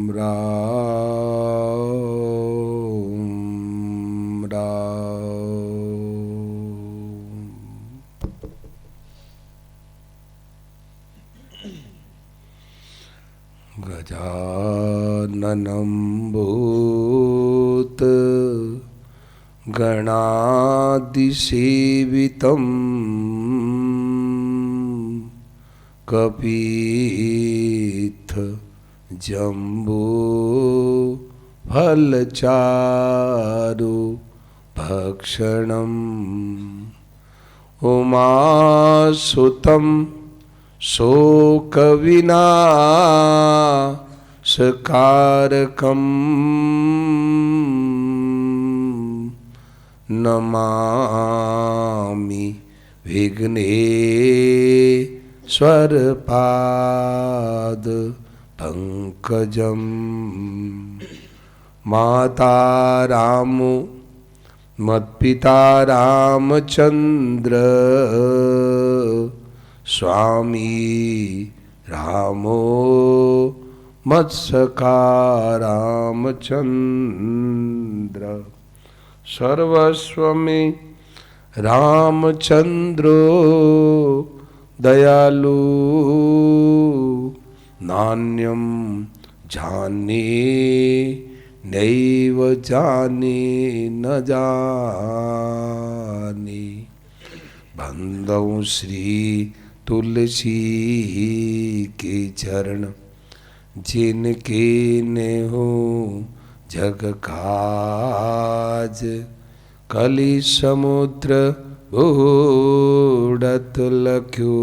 राम राम। गजाननं भूत गणादिसेवितं कपीथ जम्बो फलचारु भक्षणम् उमासुतं शोकविनाशकारकम् नमामि विघ्नेश्वरपाद पंकजं। माता रामो मत्पिता रामचंद्र स्वामी रामो मत्सखा रामचंद्र। सर्वस्व में रामचंद्रो दयालु नान्यं जाने नैव जाने न जाने। बंदौ श्री तुलसी के चरण जिनके नेहो जग काज। कलि समुद्र बूढ़त लख्यो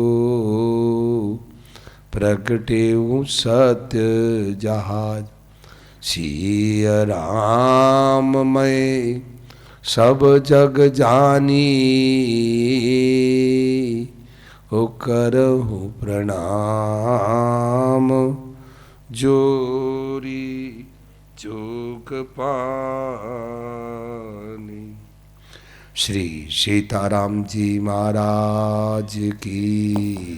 प्रगटेऊ सत्य जहाज। सिय राम मैं सब जग जानी ओ करहु प्रणाम जोरी जोग पानी। श्री सीताराम जी महाराज की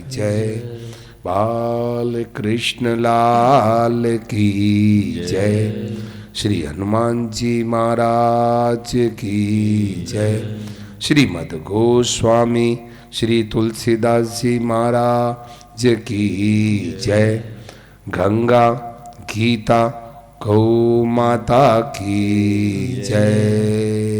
जय। बाल कृष्ण लाल की जय। श्री हनुमान जी महाराज की जय। श्रीमद् गोस्वामी श्री तुलसीदास जी महाराज की जय। गंगा गीता गौ माता की जय।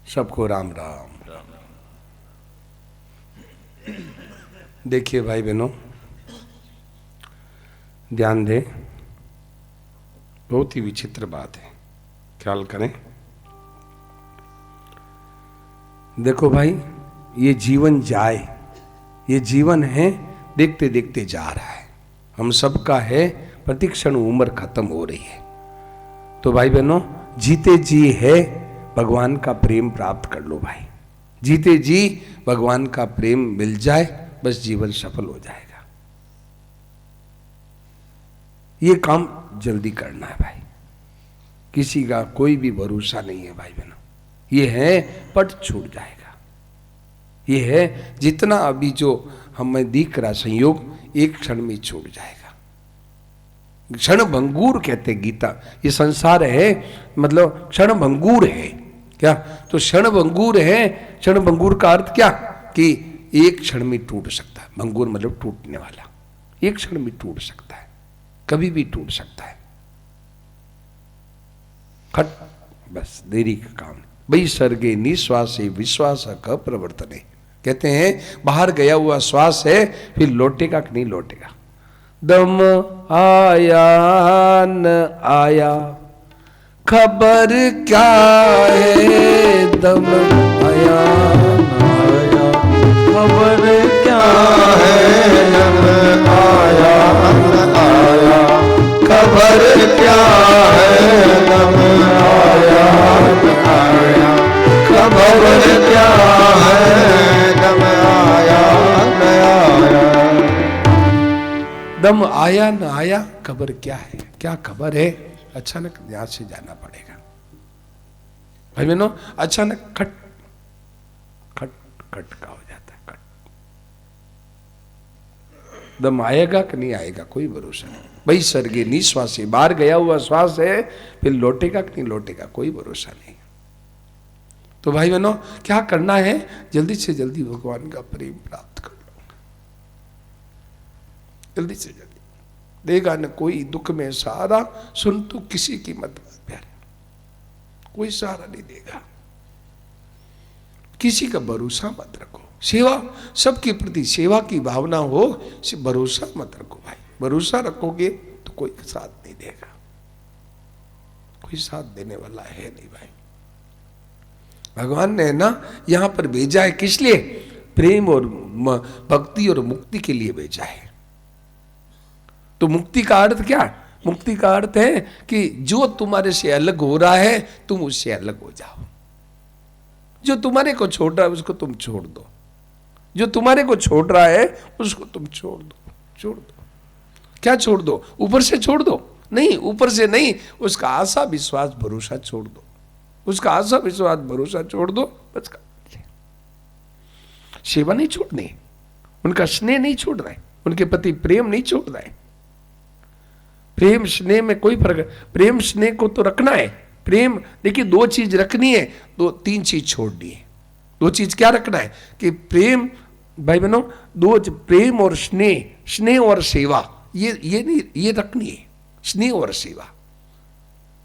सबको राम राम। देखिए भाई बहनों, ध्यान दें, बहुत ही विचित्र बात है, ख्याल करें। देखो भाई, ये जीवन जाए, ये जीवन है देखते देखते जा रहा है, हम सबका है, प्रतिक्षण उम्र खत्म हो रही है। तो भाई बहनों, जीते जी है भगवान का प्रेम प्राप्त कर लो भाई। जीते जी भगवान का प्रेम मिल जाए, बस जीवन सफल हो जाएगा। ये काम जल्दी करना है भाई, किसी का कोई भी भरोसा नहीं है भाई बहनों। ये है पट छूट जाएगा। ये है जितना अभी जो हमें दिख रहा संयोग एक क्षण में छूट जाएगा। क्षण भंगूर कहते गीता, ये संसार है मतलब क्षण भंगूर है क्या, तो क्षण भंगूर है। क्षण भंगूर का अर्थ क्या कि एक क्षण में टूट सकता है। भंगूर मतलब टूटने वाला, एक क्षण में टूट सकता है, कभी भी टूट सकता है। खट बस देरी का काम। भाई सर्गे निश्वासे विश्वास का प्रवर्तने, कहते हैं बाहर गया हुआ श्वास है फिर लौटेगा कि नहीं लौटेगा। दम आया न आया खबर क्या है, दम आया न आया खबर क्या है, दम आया न आया खबर क्या है, दम आया न आया खबर क्या है, दम आया न आया। दम आया न आया खबर क्या है, क्या खबर है। अचानक यहां से जाना पड़ेगा भाई बहनों, अचानक खट खट खट का हो जाता है। खट दम आएगा कि नहीं आएगा कोई भरोसा नहीं। भाई सर्गे निश्वास से बाहर गया हुआ श्वास है फिर लौटेगा कि नहीं लौटेगा कोई भरोसा नहीं। तो भाई बहनों क्या करना है, जल्दी से जल्दी भगवान का प्रेम प्राप्त कर लो, जल्दी से जल्दी। देगा न कोई दुख में सहारा, सुन तू किसी की मत प्यारे, कोई सहारा नहीं देगा। किसी का भरोसा मत रखो। सेवा सबके प्रति सेवा की भावना हो, भरोसा मत रखो भाई। भरोसा रखोगे तो कोई साथ नहीं देगा, कोई साथ देने वाला है नहीं भाई। भगवान ने ना यहां पर भेजा है किस लिए, प्रेम और भक्ति और मुक्ति के लिए भेजा है। तो मुक्ति का अर्थ क्या, मुक्ति का अर्थ है कि जो तुम्हारे से अलग हो रहा है तुम उससे अलग हो जाओ। जो तुम्हारे को छोड़ रहा है उसको तुम छोड़ दो, जो तुम्हारे को छोड़ रहा है उसको तुम छोड़ दो। छोड़ दो क्या छोड़ दो, ऊपर से छोड़ दो नहीं, ऊपर से नहीं, उसका आशा विश्वास भरोसा छोड़ दो, उसका आशा विश्वास भरोसा छोड़ दो बस। सेवा नहीं छोड़नी, उनका स्नेह नहीं छोड़ना है, उनके प्रति प्रेम नहीं छोड़ना है। प्रेम स्नेह में कोई फर्क, प्रेम स्नेह को तो रखना है। प्रेम देखिए दो चीज रखनी है, दो तीन चीज छोड़नी है। दो चीज क्या रखना है कि प्रेम भाई बहनों, दो प्रेम और स्नेह, स्नेह और सेवा, ये नहीं, ये रखनी है। स्नेह और सेवा,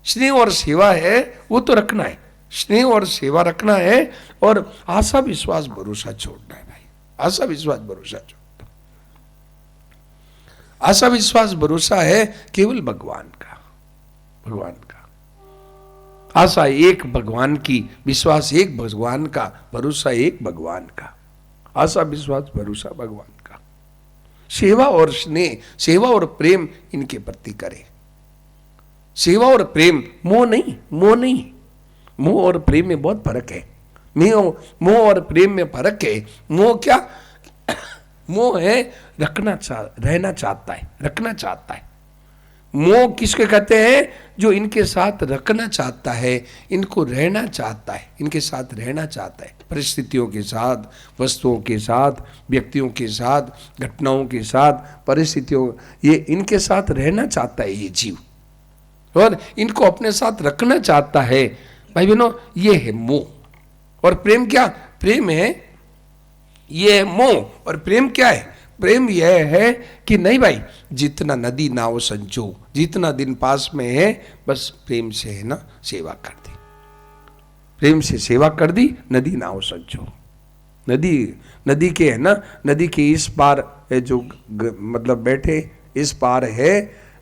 स्नेह और सेवा है वो तो रखना है, स्नेह और सेवा रखना है। और आशा विश्वास भरोसा छोड़ना है भाई, आशा विश्वास भरोसा छोड़ना। आशा विश्वास भरोसा है केवल भगवान का, भगवान का। आशा एक भगवान की, विश्वास एक भगवान का, भरोसा एक भगवान का। आशा विश्वास भरोसा भगवान का। सेवा और स्नेह, सेवा और प्रेम इनके प्रति करें। सेवा और प्रेम, मोह नहीं, मोह नहीं। मोह और प्रेम में बहुत फर्क है। मोह और प्रेम में फर्क है। मोह क्या, मोह है रहना चाहता है, रखना चाहता है। मोह किसके कहते हैं, जो इनके साथ रखना चाहता है, इनको रहना चाहता है, इनके साथ रहना चाहता है। परिस्थितियों के साथ, वस्तुओं के साथ, व्यक्तियों के साथ, घटनाओं के साथ, परिस्थितियों, ये इनके साथ रहना चाहता है ये जीव, और इनको अपने साथ रखना चाहता है। भाई बहनों ये है मोह। और प्रेम क्या, प्रेम है ये है मोह। और प्रेम क्या है, प्रेम यह है कि नहीं भाई जितना नदी नाव संजो, जितना दिन पास में है बस प्रेम से है ना सेवा कर दी, प्रेम से सेवा कर दी, नदी नाव संजो। नदी के है ना, नदी के इस पार जो मतलब बैठे, इस पार है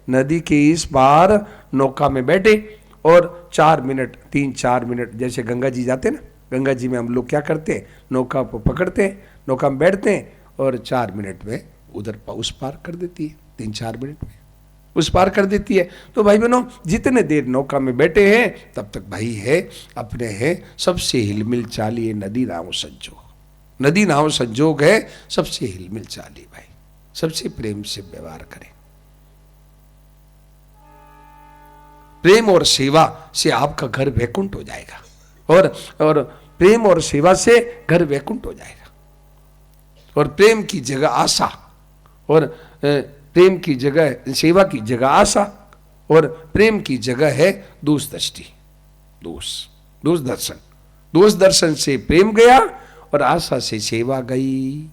नदी के इस पार नौका में बैठे और 4 मिनट 3-4 मिनट, जैसे गंगा जी जाते ना, गंगा जी में हम लोग क्या करते हैं, नौका को पकड़ते हैं, नौका में बैठते हैं और 4 मिनट में उधर उस पार कर देती है, 3-4 मिनट में उस पार कर देती है। तो भाई बहनों जितने देर नौका में बैठे हैं तब तक भाई है अपने हैं, सबसे हिलमिल चालिए नदी नाव संजोग। नदी नाव संजोग है, सबसे हिलमिल चालिए भाई, सबसे प्रेम से व्यवहार करें। प्रेम और सेवा से आपका घर वैकुंठ हो जाएगा, और प्रेम और सेवा से घर वैकुंठ हो जाएगा। और प्रेम की जगह आशा, और प्रेम की जगह सेवा की जगह आशा, और प्रेम की जगह है दोष दृष्टि, दोष दर्शन। दोष दर्शन से प्रेम गया और आशा से सेवा गई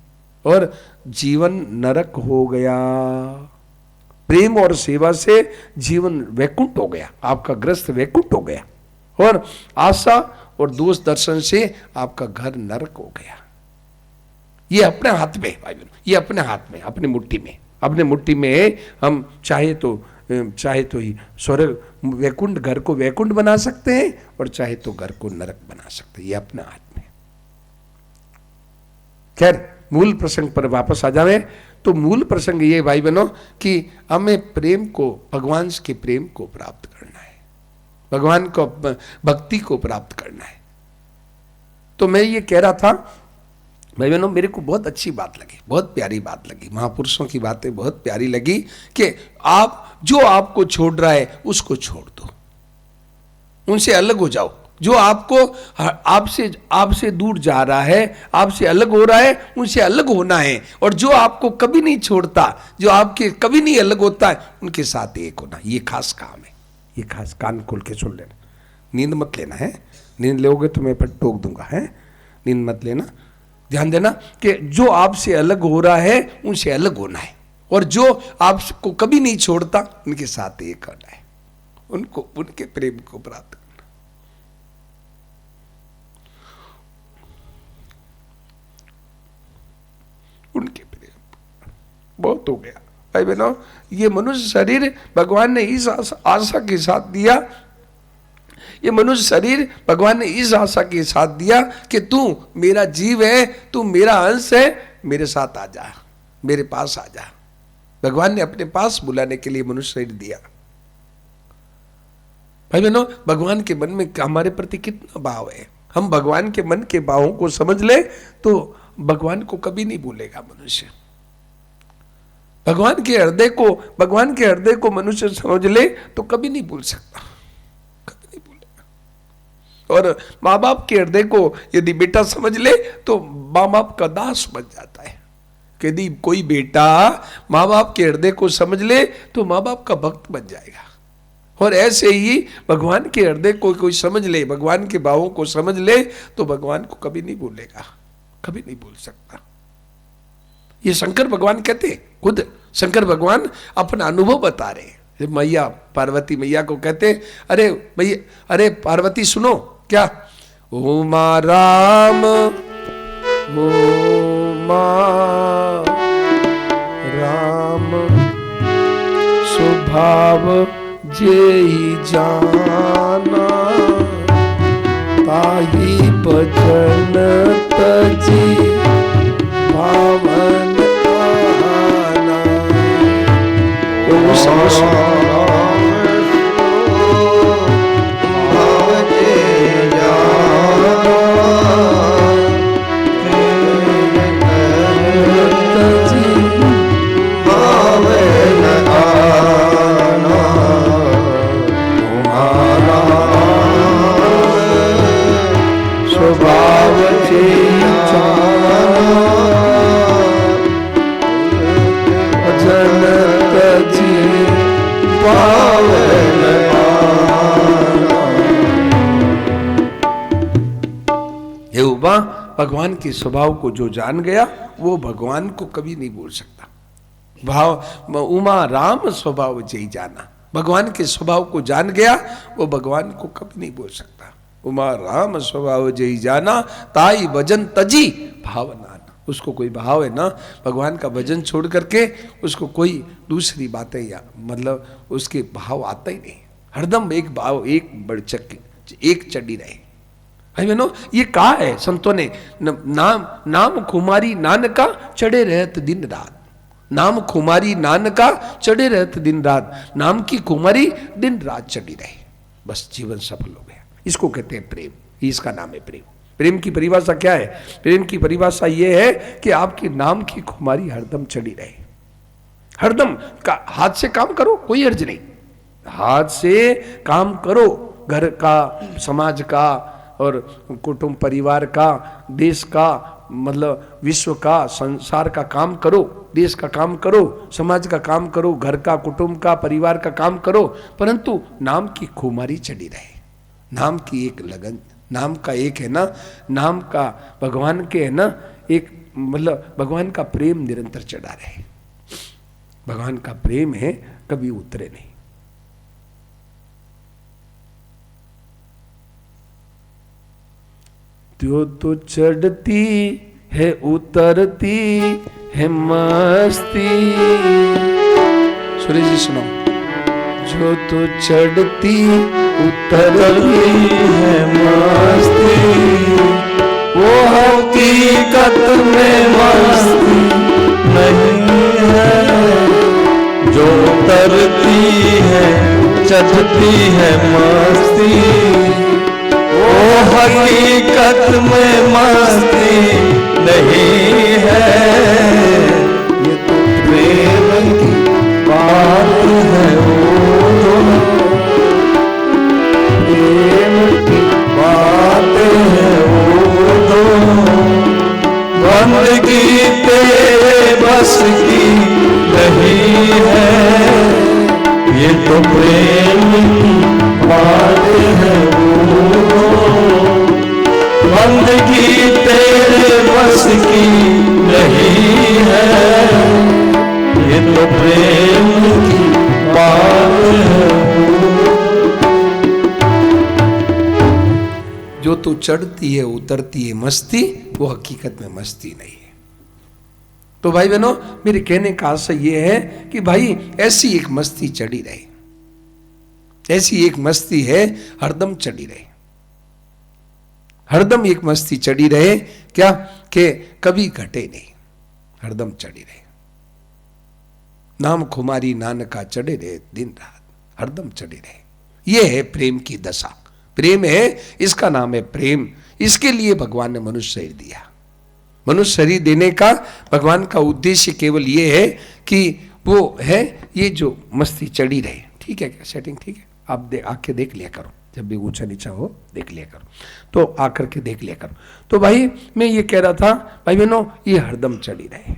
और जीवन नरक हो गया। प्रेम और सेवा से जीवन वैकुंठ हो गया, आपका ग्रस्त वैकुंठ हो गया, और आशा और दोष दर्शन से आपका घर नरक हो गया। ये अपने हाथ में भाई बहनों, ये अपने हाथ में, अपनी मुट्ठी में, अपने मुट्ठी में हम चाहे तो ही स्वर्ग वैकुंठ, घर को वैकुंठ बना सकते हैं और चाहे तो घर को नरक बना सकते हैं, ये अपने हाथ में। खैर मूल प्रसंग पर वापस आ जावे तो मूल प्रसंग ये भाई बहनों कि हमें प्रेम को, भगवान के प्रेम को प्राप्त करना है, भगवान को भक्ति को प्राप्त करना है। तो मैं ये कह रहा था भाई बहनों, मेरे को बहुत अच्छी बात लगी, बहुत प्यारी बात लगी, महापुरुषों की बातें बहुत प्यारी लगी कि आप जो आपको छोड़ रहा है उसको छोड़ दो, उनसे अलग हो जाओ। जो आपको आपसे दूर जा रहा है, आपसे अलग हो रहा है, उनसे अलग होना है। और जो आपको कभी नहीं छोड़ता, जो आपके कभी नहीं अलग होता है, उनके साथ एक होना, ये खास काम है। ये खास, कान खोल के सुन लेना, नींद मत लेना है, नींद लोगे तो मैं फिर टोक दूंगा है, नींद मत लेना। ध्यान देना कि जो आपसे अलग हो रहा है उनसे अलग होना है, और जो आपको कभी नहीं छोड़ता उनके साथ एक होना है, उनको, उनके प्रेम को प्राप्त करना। उनके प्रेम बहुत हो गया भाई बहनों। ये मनुष्य शरीर भगवान ने इस आशा के साथ दिया, ये मनुष्य शरीर भगवान ने इस आशा के साथ दिया कि तू मेरा जीव है, तू मेरा अंश है, मेरे साथ आ जा, मेरे पास आ जा। भगवान ने अपने पास बुलाने के लिए मनुष्य शरीर दिया। भाई बहनों, भगवान के मन में हमारे प्रति कितना भाव है, हम भगवान के मन के भावों को समझ ले तो भगवान को कभी नहीं भूलेगा मनुष्य। भगवान के हृदय को मनुष्य समझ ले तो कभी नहीं भूल सकता, कभी नहीं भूलेगा। और माँ बाप के हृदय को यदि बेटा समझ ले तो माँ बाप का दास बन जाता है। यदि कोई बेटा माँ बाप के हृदय को समझ ले तो माँ बाप का भक्त बन जाएगा। और ऐसे ही भगवान के हृदय को कोई समझ ले, भगवान के भावों को समझ ले तो भगवान को कभी नहीं भूलेगा, कभी नहीं भूल सकता। ये शंकर भगवान कहते हैं, खुद शंकर भगवान अपना अनुभव बता रहे हैं। मैया पार्वती मैया को कहते, अरे मैया, अरे पार्वती सुनो, क्या उमा राम उमा राम स्वभाव जेहि जाना, ताहि भजन तजी पावन आना। भगवान के स्वभाव को जो जान गया वो भगवान को कभी नहीं भूल सकता। भाव उमा राम स्वभाव जय जाना, भगवान के स्वभाव को जान गया वो भगवान को कभी नहीं भूल सकता। उमा राम स्वभाव जय जाना, ताई भजन तजी भावना। उसको कोई भाव है ना, भगवान का भजन छोड़ करके उसको कोई दूसरी बातें या मतलब उसके भाव आता ही नहीं। हरदम एक भाव, एक बढ़चक, एक चढ़ी रहे। भाई बहनों, ये कहा है संतों ने, नाम खुमारी नानका चढ़े रहत दिन रात। नाम खुमारी नानका चढ़े रहत दिन रात, नाम की खुमारी दिन रात चढ़ी रहे, बस जीवन सफल हो गया। इसको कहते हैं प्रेम, इसका नाम है प्रेम। प्रेम की परिभाषा क्या है? प्रेम की परिभाषा ये है कि आपके नाम की खुमारी हरदम चढ़ी रहे। हरदम हाथ से काम करो, कोई अर्ज नहीं, हाथ से काम करो, घर का, समाज का और कुटुंब परिवार का, देश का, मतलब विश्व का, संसार का काम करो, देश का काम करो, समाज का काम करो, घर का, कुटुंब का, परिवार का काम करो, परंतु नाम की खुमारी चढ़ी रहे, नाम की एक लगन, नाम का एक है ना, नाम का भगवान के है ना एक मतलब भगवान का प्रेम निरंतर चढ़ा रहे। भगवान का प्रेम है, कभी उतरे नहीं। त्यो तो चढ़ती है उतरती है मस्ती। सुरेश जी सुनाओ। जो तो चढ़ती उतरती है मस्ती, वो हकीकत में मस्ती नहीं है। जो उतरती है चढ़ती है मस्ती, वो हकीकत में मस्ती नहीं है। ये तो प्रेम की बात है, वो तो प्रेम की बात है, वो तो बंदगी तेरे बस की नहीं है। ये तो प्रेम की बात है, बंदगी तेरे बस की नहीं है। ये तो प्रेम की बात है। जो तो चढ़ती है उतरती है मस्ती, वो हकीकत में मस्ती नहीं है। तो भाई बहनों, मेरे कहने का आशय यह है कि भाई ऐसी एक मस्ती चढ़ी रहे, ऐसी एक मस्ती है हरदम चढ़ी रहे, हरदम एक मस्ती चढ़ी रहे। क्या कि कभी घटे नहीं, हरदम चढ़ी रहे। नाम खुमारी नानका चढ़े रहे दिन रात, हरदम चढ़े रहे। यह है प्रेम की दशा। प्रेम है, इसका नाम है प्रेम। इसके लिए भगवान ने मनुष्य शरीर दिया। मनुष्य शरीर देने का भगवान का उद्देश्य केवल यह है कि वो है ये जो मस्ती चढ़ी रहे। ठीक है क्या सेटिंग? ठीक है, आप आके देख लिया करो, जब भी ऊंचा नीचा हो देख लिया करो, तो आकर के देख लिया करो। तो भाई मैं ये कह रहा था भाई बहनों, ये हरदम चढ़ी रहे,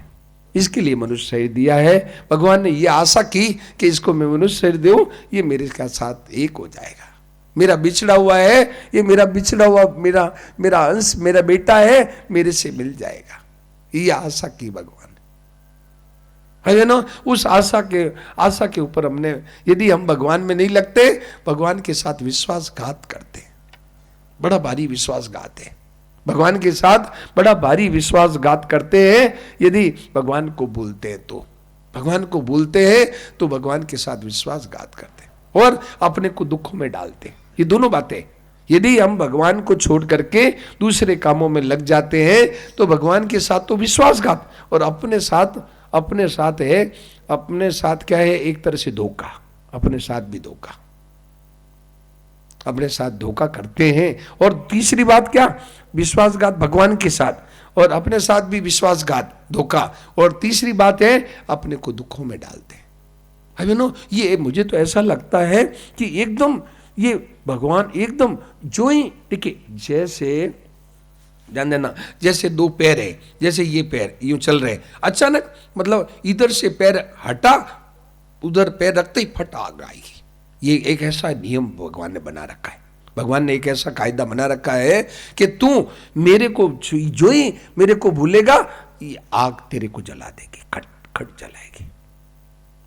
इसके लिए मनुष्य शरीर दिया है। भगवान ने ये आशा की कि इसको मैं मनुष्य शरीर दूं, ये मेरे साथ एक हो जाएगा। मेरा बिछड़ा हुआ है, ये मेरा बिछड़ा हुआ मेरा अंश, मेरा बेटा है, मेरे से मिल जाएगा। ये आशा की भगवान है ना। उस आशा के ऊपर हमने, यदि हम भगवान में नहीं लगते, भगवान के साथ विश्वासघात करते, बड़ा भारी विश्वासघात है। भगवान के साथ बड़ा भारी विश्वासघात करते हैं यदि भगवान को भूलते हैं। तो भगवान को भूलते हैं तो भगवान के साथ विश्वासघात करते हैं और अपने को दुखों में डालते हैं। ये दोनों बातें, यदि हम भगवान को छोड़ करके दूसरे कामों में लग जाते हैं तो भगवान के साथ तो विश्वासघात, और अपने साथ क्या है, एक तरह से धोखा, अपने साथ भी धोखा, अपने साथ धोखा करते हैं। और तीसरी बात क्या, विश्वासघात भगवान के साथ, और अपने साथ भी विश्वासघात, धोखा। और तीसरी बात है अपने को दुखों में डालते हैं। भाई बहनों, ये मुझे तो ऐसा लगता है कि एकदम ये भगवान एकदम जो ही, देखिए जैसे ध्यान देना, जैसे दो पैर है, जैसे ये पैर यूं चल रहे, अचानक मतलब इधर से पैर हटा, उधर पैर रखते ही फट आग आएगी। ये एक ऐसा नियम भगवान ने बना रखा है। भगवान ने एक ऐसा कायदा बना रखा है कि तू मेरे को जो ही मेरे को भूलेगा, ये आग तेरे को जला देगी, खट खट जलाएगी।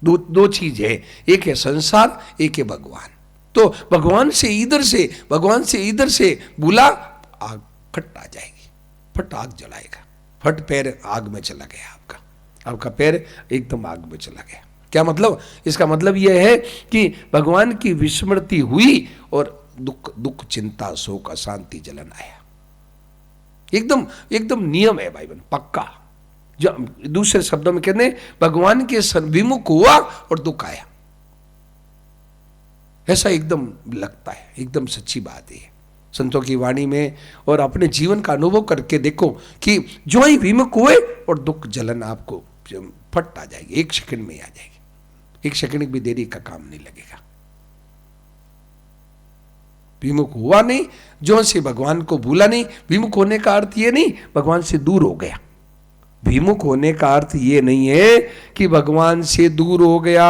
दो चीज है, एक है संसार, एक है भगवान। तो भगवान से इधर से बुला, आग फट आ जाएगी, फट आग जलाएगा। फट पैर आग में चला गया, आपका पैर एकदम आग में चला गया। क्या मतलब? इसका मतलब यह है कि भगवान की विस्मृति हुई और दुख चिंता शोक अशांति जलन आया। एकदम नियम है भाई बहन, पक्का। जो दूसरे शब्दों में कहते हैं, भगवान के विमुख हुआ और दुख आया, ऐसा एकदम लगता है, एकदम सच्ची बात है। संतों की वाणी में और अपने जीवन का अनुभव करके देखो कि जो ही विमुख हुए और दुख जलन आपको फट आ जाएगी, एक सेकंड में आ जाएगी, एक सेकंड भी देरी का काम नहीं लगेगा। विमुख हुआ नहीं, जो से भगवान को भूला नहीं। विमुख होने का अर्थ ये नहीं भगवान से दूर हो गया। विमुख होने का अर्थ ये नहीं है कि भगवान से दूर हो गया,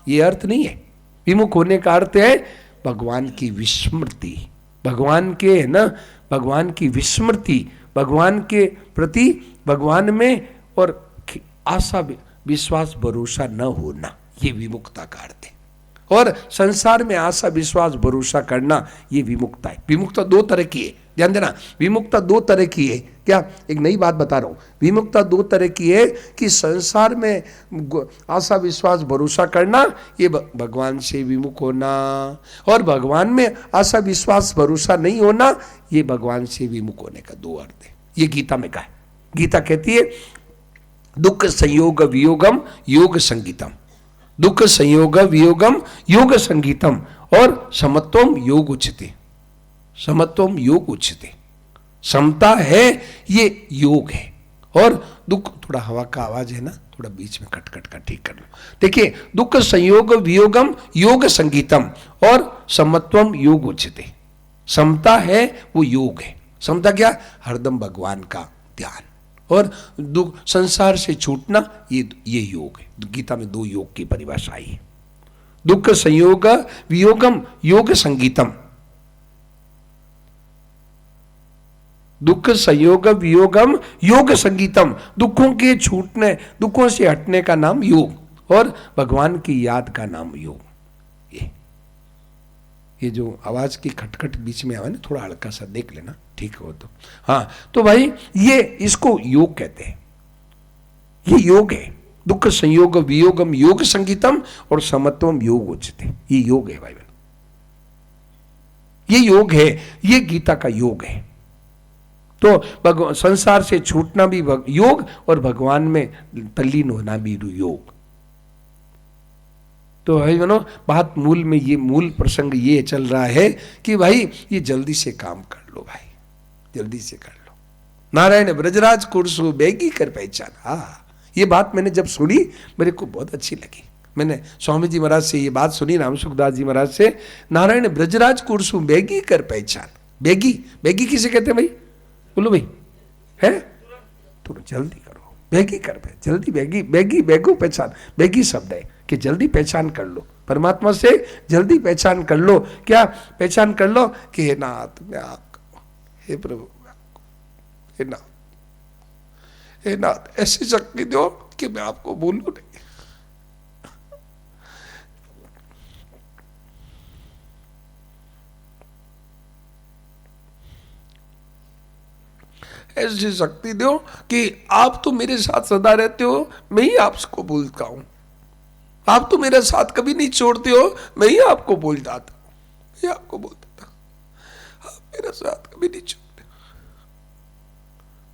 ये अर्थ नहीं है। विमुख होने का अर्थ है भगवान की विस्मृति, भगवान के है ना, भगवान की विस्मृति, भगवान के प्रति, भगवान में और आशा विश्वास भरोसा न होना, ये विमुखता का अर्थ है। और संसार में आशा विश्वास भरोसा करना, ये विमुक्ता है। विमुक्ता दो तरह की है, ध्यान देना। विमुक्ता दो तरह की है। क्या, एक नई बात बता रहा हूं। विमुक्ता दो तरह की है कि संसार में आशा विश्वास भरोसा करना, ये भगवान से विमुख होना, और भगवान में आशा विश्वास भरोसा नहीं होना, ये भगवान से विमुख होने का दो अर्थ है। ये गीता में कहा है। गीता कहती है दुख संयोग वियोगम योग संगीतम, दुख संयोग वियोगम योग संगीतम, और समत्वम योग उच्यते, समत्वम योग उच्यते। समता है ये योग है, और दुख, थोड़ा हवा का आवाज है ना, थोड़ा बीच में कट कट का ठीक कर लो। देखिए, दुख संयोग वियोगम योग संगीतम और समत्वम योग उच्यते। समता है वो योग है। समता क्या, हरदम भगवान का ध्यान, और दुख संसार से छूटना, ये योग है। गीता में दो योग की परिभाषा आई है, दुख संयोग वियोगम योग संगीतम, दुख संयोग वियोगम योग संगीतम, दुखों के छूटने, दुखों से हटने का नाम योग, और भगवान की याद का नाम योग। ये जो आवाज की खटखट बीच में आवा ना, थोड़ा हल्का सा देख लेना, ठीक हो तो। हाँ, तो भाई ये इसको योग कहते हैं, ये योग है। दुख संयोग वियोगम योग संगीतम और समत्वम योग उच्यते, ये योग है भाई बहन, ये योग है, ये गीता का योग है। तो संसार से छूटना भी योग, और भगवान में तल्लीन होना भी योग। तो भाई बनो, बात मूल में, ये मूल प्रसंग ये चल रहा है कि भाई ये जल्दी से काम कर लो भाई, जल्दी से कर लो। नारायण ब्रजराज कुरसु बेगी कर पहचान। हाँ, ये बात मैंने जब सुनी मेरे को बहुत अच्छी लगी। मैंने स्वामी जी महाराज से ये बात सुनी, राम सुखदास जी महाराज से, नारायण ब्रजराज कुरसु बेगी कर पहचान। बेगी, बेगी किसे कहते हैं भाई, बोलो भाई, है तुम जल्दी करो, बेगी कर पे, जल्दी, बेगी, बेगी, बेगू पहचान, बेगी शब्द है कि जल्दी पहचान कर लो, परमात्मा से जल्दी पहचान कर लो। क्या पहचान कर लो कि हे नाथ मैं आपका, हे प्रभु, हे नाथ, हे नाथ ऐसी शक्ति दो कि मैं आपको भूलूं नहीं। ऐसी शक्ति दो कि आप तो मेरे साथ सदा रहते हो, मैं ही आपको भूलता हूं। आप तो मेरे साथ कभी नहीं छोड़ते हो, मैं ही आपको भूल जाता हूं, मैं आपको बोलता था, आप मेरे साथ कभी नहीं छोड़ते।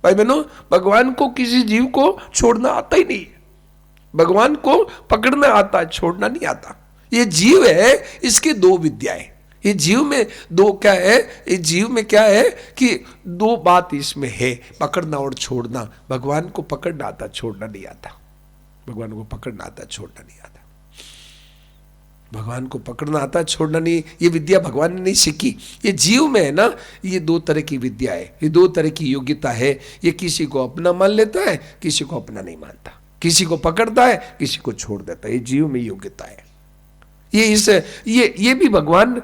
भाई बहनों, भगवान को किसी जीव को छोड़ना आता ही नहीं है। भगवान को पकड़ना आता है, छोड़ना नहीं आता। ये जीव है, इसके दो विद्याएं। ये जीव में दो क्या है, इस जीव में क्या है कि दो बात इसमें है, पकड़ना और छोड़ना। भगवान को पकड़ना आता, छोड़ना नहीं आता। भगवान को पकड़ना आता, छोड़ना नहीं आता। भगवान को पकड़ना आता, छोड़ना नहीं, ये विद्या भगवान ने नहीं सीखी। ये जीव में है ना, ये दो तरह की विद्या है, ये दो तरह की योग्यता है। ये किसी को अपना मान लेता है, किसी को अपना नहीं मानता, किसी को पकड़ता है, किसी को छोड़ देता है। ये जीव में योग्यता है। ये भी भगवान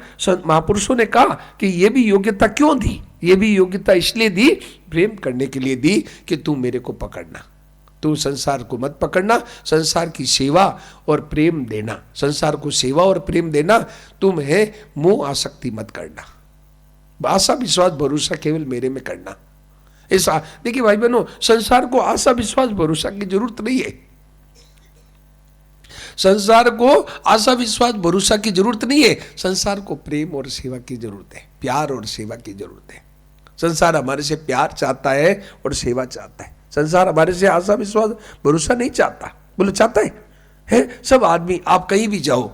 महापुरुषों ने कहा कि ये भी योग्यता क्यों दी, ये भी योग्यता इसलिए दी, प्रेम करने के लिए दी कि तू मेरे को पकड़ना, तू संसार को मत पकड़ना, संसार की सेवा और प्रेम देना, संसार को सेवा और प्रेम देना, तुम है मोह आसक्ति मत करना, आशा विश्वास भरोसा केवल मेरे में करना। ऐसा देखिए भाई बहनों, संसार को आशा विश्वास भरोसा की जरूरत नहीं है। संसार को आशा विश्वास भरोसा की जरूरत नहीं है। संसार को प्रेम और सेवा की जरूरत है, प्यार और सेवा की जरूरत है। संसार हमारे से प्यार चाहता है और सेवा चाहता है। संसार हमारे से आशा विश्वास भरोसा नहीं चाहता। बोलो चाहता है सब आदमी, आप कहीं भी जाओ,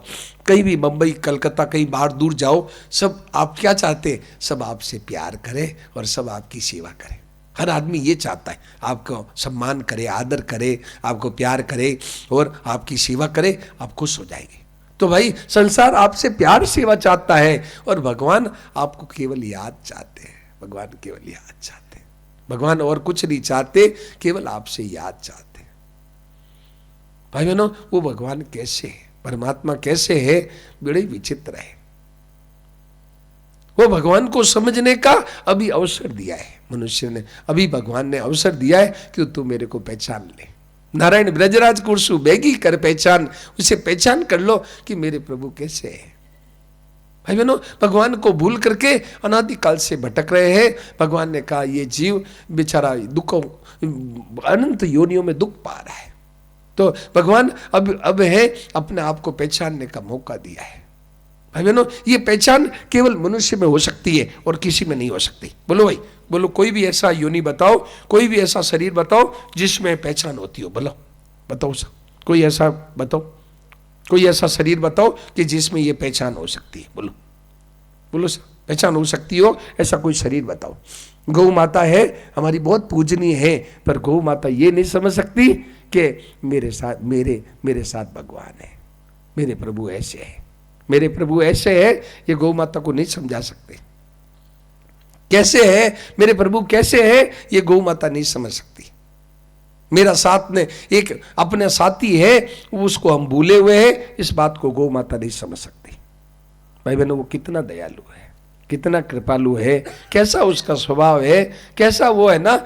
कहीं भी मुंबई कलकत्ता कहीं बाहर दूर जाओ, सब आप क्या चाहते हैं, सब आपसे प्यार करें और सब आपकी सेवा करें। हर आदमी ये चाहता है, आपको सम्मान करे, आदर करे, आपको प्यार करे और आपकी सेवा करे, आप खुश हो जाएंगे। तो भाई संसार आपसे प्यार सेवा चाहता है और भगवान आपको केवल याद चाहते हैं। भगवान केवल याद चाहते हैं, भगवान और कुछ नहीं चाहते, केवल आपसे याद चाहते हैं। भाई बहनों, वो भगवान कैसे है, परमात्मा कैसे है, बड़े विचित्र है। वो भगवान को समझने का अभी अवसर दिया है मनुष्य ने, अभी भगवान ने अवसर दिया है कि तू मेरे को पहचान ले। नारायण ब्रजराज कुर्सु बेगी कर पहचान, उसे पहचान कर लो कि मेरे प्रभु कैसे है। भाई बहनों, भगवान को भूल करके अनादिकाल से भटक रहे हैं। भगवान ने कहा ये जीव बेचारा दुखों, अनंत योनियों में दुख पा रहा है, तो भगवान अब है अपने आप को पहचानने का मौका दिया है। भाई बहनों, ये पहचान केवल मनुष्य में हो सकती है और किसी में नहीं हो सकती। बोलो भाई, बोलो कोई भी ऐसा योनि बताओ, कोई भी ऐसा शरीर बताओ जिसमें पहचान होती हो। बोलो, बताओ सब, कोई ऐसा बताओ, कोई ऐसा शरीर बताओ कि जिसमें ये पहचान हो सकती है। बोलो बोलो सब, पहचान हो सकती हो ऐसा कोई शरीर बताओ। गौ माता है हमारी, बहुत पूजनीय है, पर गौ माता ये नहीं समझ सकती कि मेरे साथ भगवान है, मेरे प्रभु ऐसे है, मेरे प्रभु ऐसे है। ये गौ माता को नहीं समझा सकते। कैसे है मेरे प्रभु, कैसे है, ये गौ माता नहीं समझ सकती। मेरा साथ में एक अपने साथी है, उसको हम भूले हुए हैं, इस बात को गौ माता नहीं समझ सकती। भाई बहनों, वो कितना दयालु है, कितना कृपालु है, कैसा उसका स्वभाव है, कैसा वो है ना,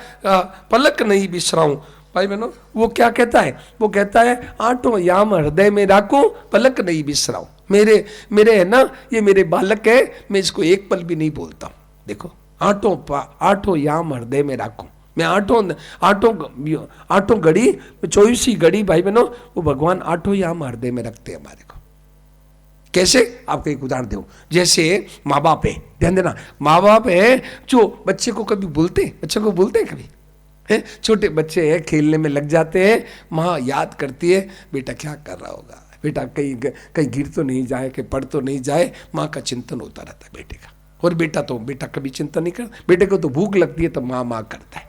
पलक नहीं बिसराऊं। भाई बहनों, वो क्या कहता है, वो कहता है आठों याम हृदय में राखूं, पलक नहीं बिसराऊं। मेरे है ना, ये मेरे बालक है, मैं इसको एक पल भी नहीं बोलता हूं। देखो, आठों याम हृदय में राखूं, मैं आठों घड़ी, 24 घड़ी भाई बहनों, वो भगवान आठों याम हृदय में रखते हैं हमारे को। कैसे, आपको एक उदाहरण दूं। जैसे माँ बाप है, ध्यान देना, माँ बाप है जो बच्चे को कभी बोलते हैं, बच्चे को बोलते हैं कभी है? छोटे बच्चे हैं, खेलने में लग जाते हैं, माँ याद करती है बेटा क्या कर रहा होगा, बेटा कहीं गिर तो नहीं जाए, कि पढ़ तो नहीं जाए। माँ का चिंतन होता रहता है बेटे का। और बेटा कभी चिंता नहीं करता। बेटे को तो भूख लगती है तो माँ करता है,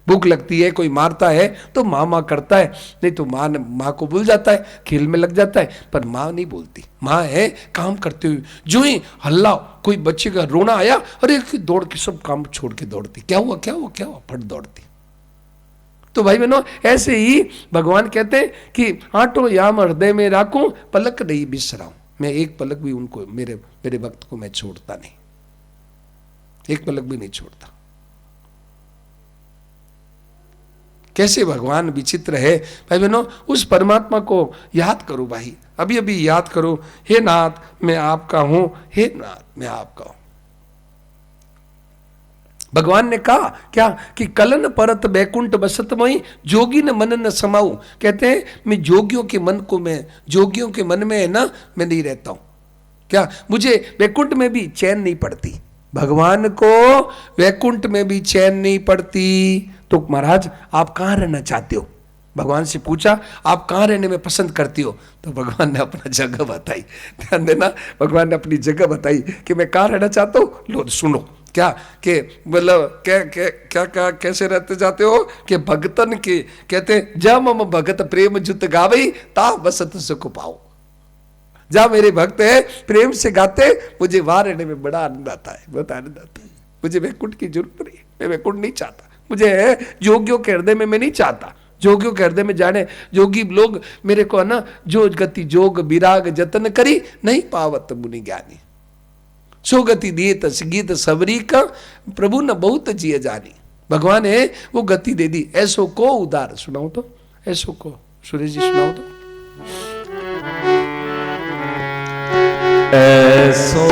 भूख लगती है, कोई मारता है तो माँ करता है, नहीं तो माँ को भूल जाता है, खेल में लग जाता है। पर माँ नहीं बोलती, माँ है काम करते हुए, जो ही हल्ला, कोई बच्चे का रोना आया, अरे दौड़ के सब काम छोड़ के दौड़ती, क्या हुआ फट दौड़ती। तो भाई बहनों, ऐसे ही भगवान कहते हैं कि आठों याम हृदय में राखूं, पलक नहीं बिसराऊं। मैं एक पलक भी उनको, मेरे भक्त को मैं छोड़ता नहीं, एक पलक भी नहीं छोड़ता। कैसे भगवान विचित्र है। भाई बहनों, उस परमात्मा को याद करो भाई, अभी याद करो। हे नाथ मैं आपका हूं, हे नाथ मैं आपका हूं। भगवान ने कहा क्या कि कलन परत बैकुंठ बसतमयी जोगी न मन न समाऊं। कहते हैं मैं जोगियों के मन में है ना, मैं नहीं रहता हूं। क्या मुझे वैकुंठ में भी चैन नहीं पड़ती, भगवान को वैकुंठ में भी चैन नहीं पड़ती। तो महाराज आप कहाँ रहना चाहते हो, भगवान से पूछा आप कहाँ रहने में पसंद करती हो। तो भगवान ने अपना जगह बताई, ध्यान देना, भगवान ने अपनी जगह बताई कि मैं कहाँ रहना चाहता हूँ। लो सुनो, क्या के मतलब क्या कैसे रहते जाते हो कि भगतन के कहते जब मम भगत प्रेम जुत गावई ता बसत सुख पाओ। जहाँ मेरे भक्त है प्रेम से गाते, मुझे वहां रहने में बड़ा आनंद आता है, बहुत आनंद आता है। मुझे वैकुंठ की जरूरत नहीं, मैं वैकुंठ नहीं चाहता। मुझे जोगियों के हृदय में मैं नहीं चाहता, जोगियों के हृदय में जाने। जोगी लोग मेरे को है ना, जो गति जोग विराग जतन करी नहीं पावत मुनि ज्ञानी। सो गति दिए तस गीत सबरी का प्रभु न बहुत जिय जानी। भगवान है वो गति दे दी। ऐसो को उदार सुनाओ तो, ऐसो को सुरेश जी सुनाओ तो। ऐसो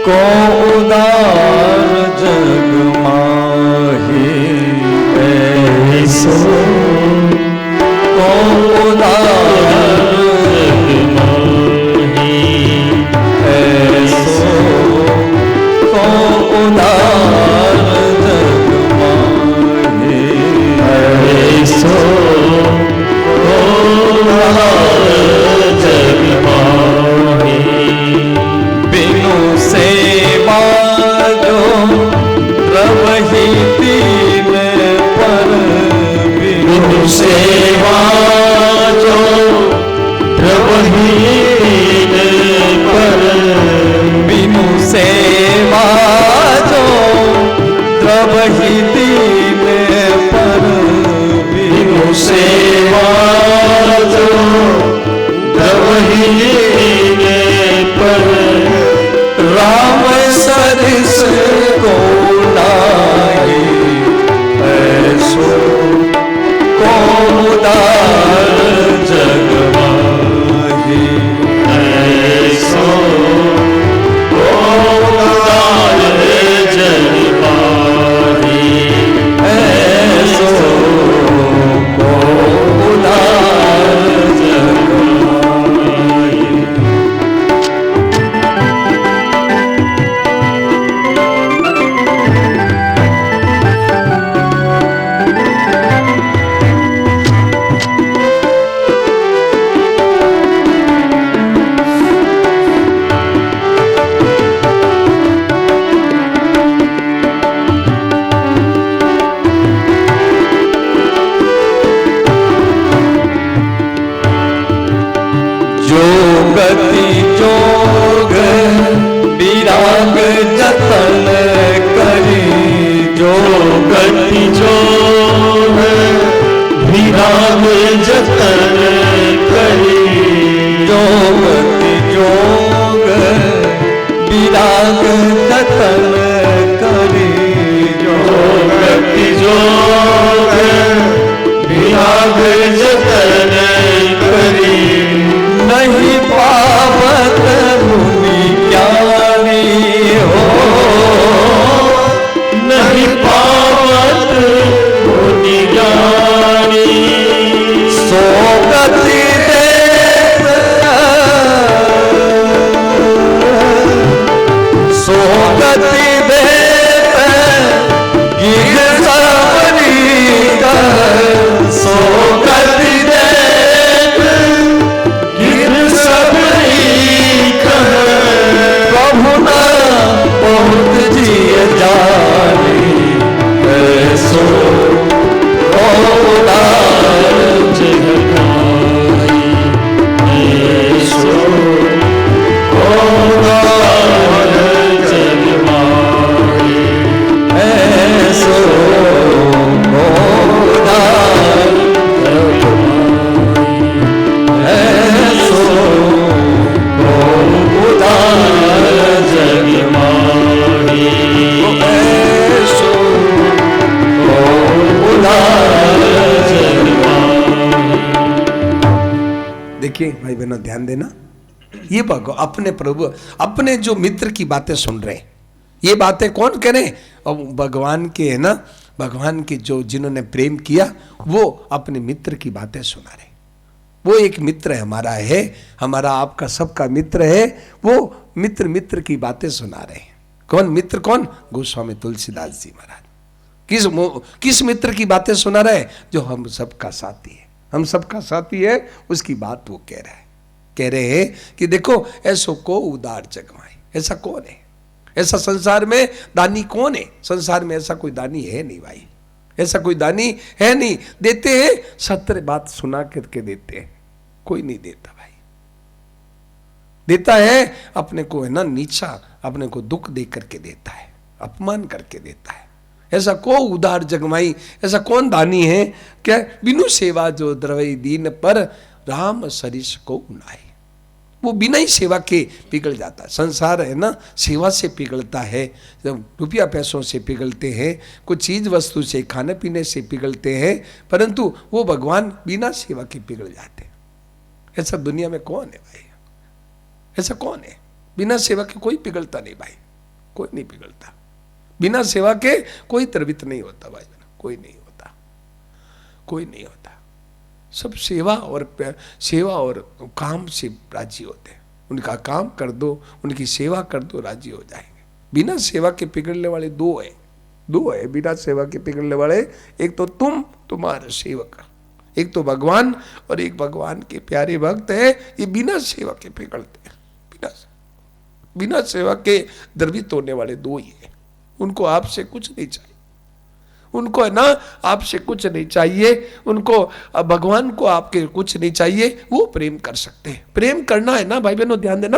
को उदार जग माही, ऐसो को उदार जग माही, ऐसो को उदार जग माही, ऐसो को उदार जग माही। बिनु सेवा जो प्रवहि दीन पर, बिनु सेवा द्रवहीन पर बिनु सेवा जो द्रवहीन पर बिनु सेवा जो द्रवहीन पर राम सरिस को नाई ऐसो को उदार जग माही ऐसो को उदार जग माही ऐसो को उदार जग माही। जो गति जोग विराग जतन करी जो गति जोग विराग जतन करी जो गति जोग विराग जतन करी जो गति जोग विराग जतन करी नहीं पावत मुनि ज्ञानी हो नहीं पावत मुनि ज्ञानी सो गति देव सो गति देव गिर सावरी कर सो गति देव प्रभु न बहुत जिय जानी ऐसो उदार जग माही ऐसो उदार जग माही ऐसो उदार जग माही ऐसो उदार जग माही ऐसो उदार जग माही। देखिए भाई बहनों, ध्यान देना, ये अपने प्रभु अपने जो मित्र की बातें सुन रहे हैं, ये बातें कौन कह रहे हैं? और भगवान के है ना, भगवान के जो जिन्होंने प्रेम किया वो अपने मित्र की बातें सुना रहे। वो एक मित्र है, हमारा आपका सबका मित्र है। वो मित्र की बातें सुना रहे हैं। कौन मित्र? कौन? गोस्वामी तुलसीदास जी महाराज। किस मित्र की बातें सुना रहे? जो हम सबका साथी है, हम सबका साथी है, उसकी बात वो कह रहे हैं कि देखो ऐसो को उदार जग माही। ऐसा कौन है? ऐसा संसार में दानी कौन है? संसार में ऐसा कोई दानी है नहीं भाई, ऐसा कोई दानी है नहीं। देते हैं सत्य बात सुना करके देते हैं, कोई नहीं देता भाई। देता है अपने को है ना नीचा, अपने को दुख दे करके देता है, अपमान करके देता है। ऐसा को उदार जगमाई, ऐसा कौन दानी है? क्या बिनु सेवा जो द्रवई दीन पर राम सरिस को नाई। वो बिना ही सेवा के पिघल जाता है। संसार है ना सेवा से पिघलता है, जब रुपया पैसों से पिघलते हैं, कुछ चीज वस्तु से खाने पीने से पिघलते हैं, परंतु वो भगवान बिना सेवा के पिघल जाते हैं। ऐसा दुनिया में कौन है भाई? ऐसा कौन है? बिना सेवा के कोई पिघलता नहीं भाई, कोई नहीं पिघलता। बिना सेवा के कोई द्रवित नहीं होता भाई, कोई नहीं होता, कोई नहीं होता। सब सेवा और काम से राजी होते हैं। उनका काम कर दो, उनकी सेवा कर दो, राजी हो जाएंगे। बिना सेवा के पिघलने वाले दो है बिना सेवा के पिघलने वाले। एक तो तुम्हारे सेवक, एक तो भगवान और एक भगवान के प्यारे भक्त है। ये बिना सेवा के पिघलते हैं, बिना सेवा के द्रवित होने वाले दो ही है। उनको आपसे कुछ नहीं चाहिए, उनको है ना आपसे कुछ नहीं चाहिए, उनको भगवान को आपके कुछ नहीं चाहिए, वो प्रेम कर सकते हैं। प्रेम करना है ना भाई बहनों, ध्यान देना,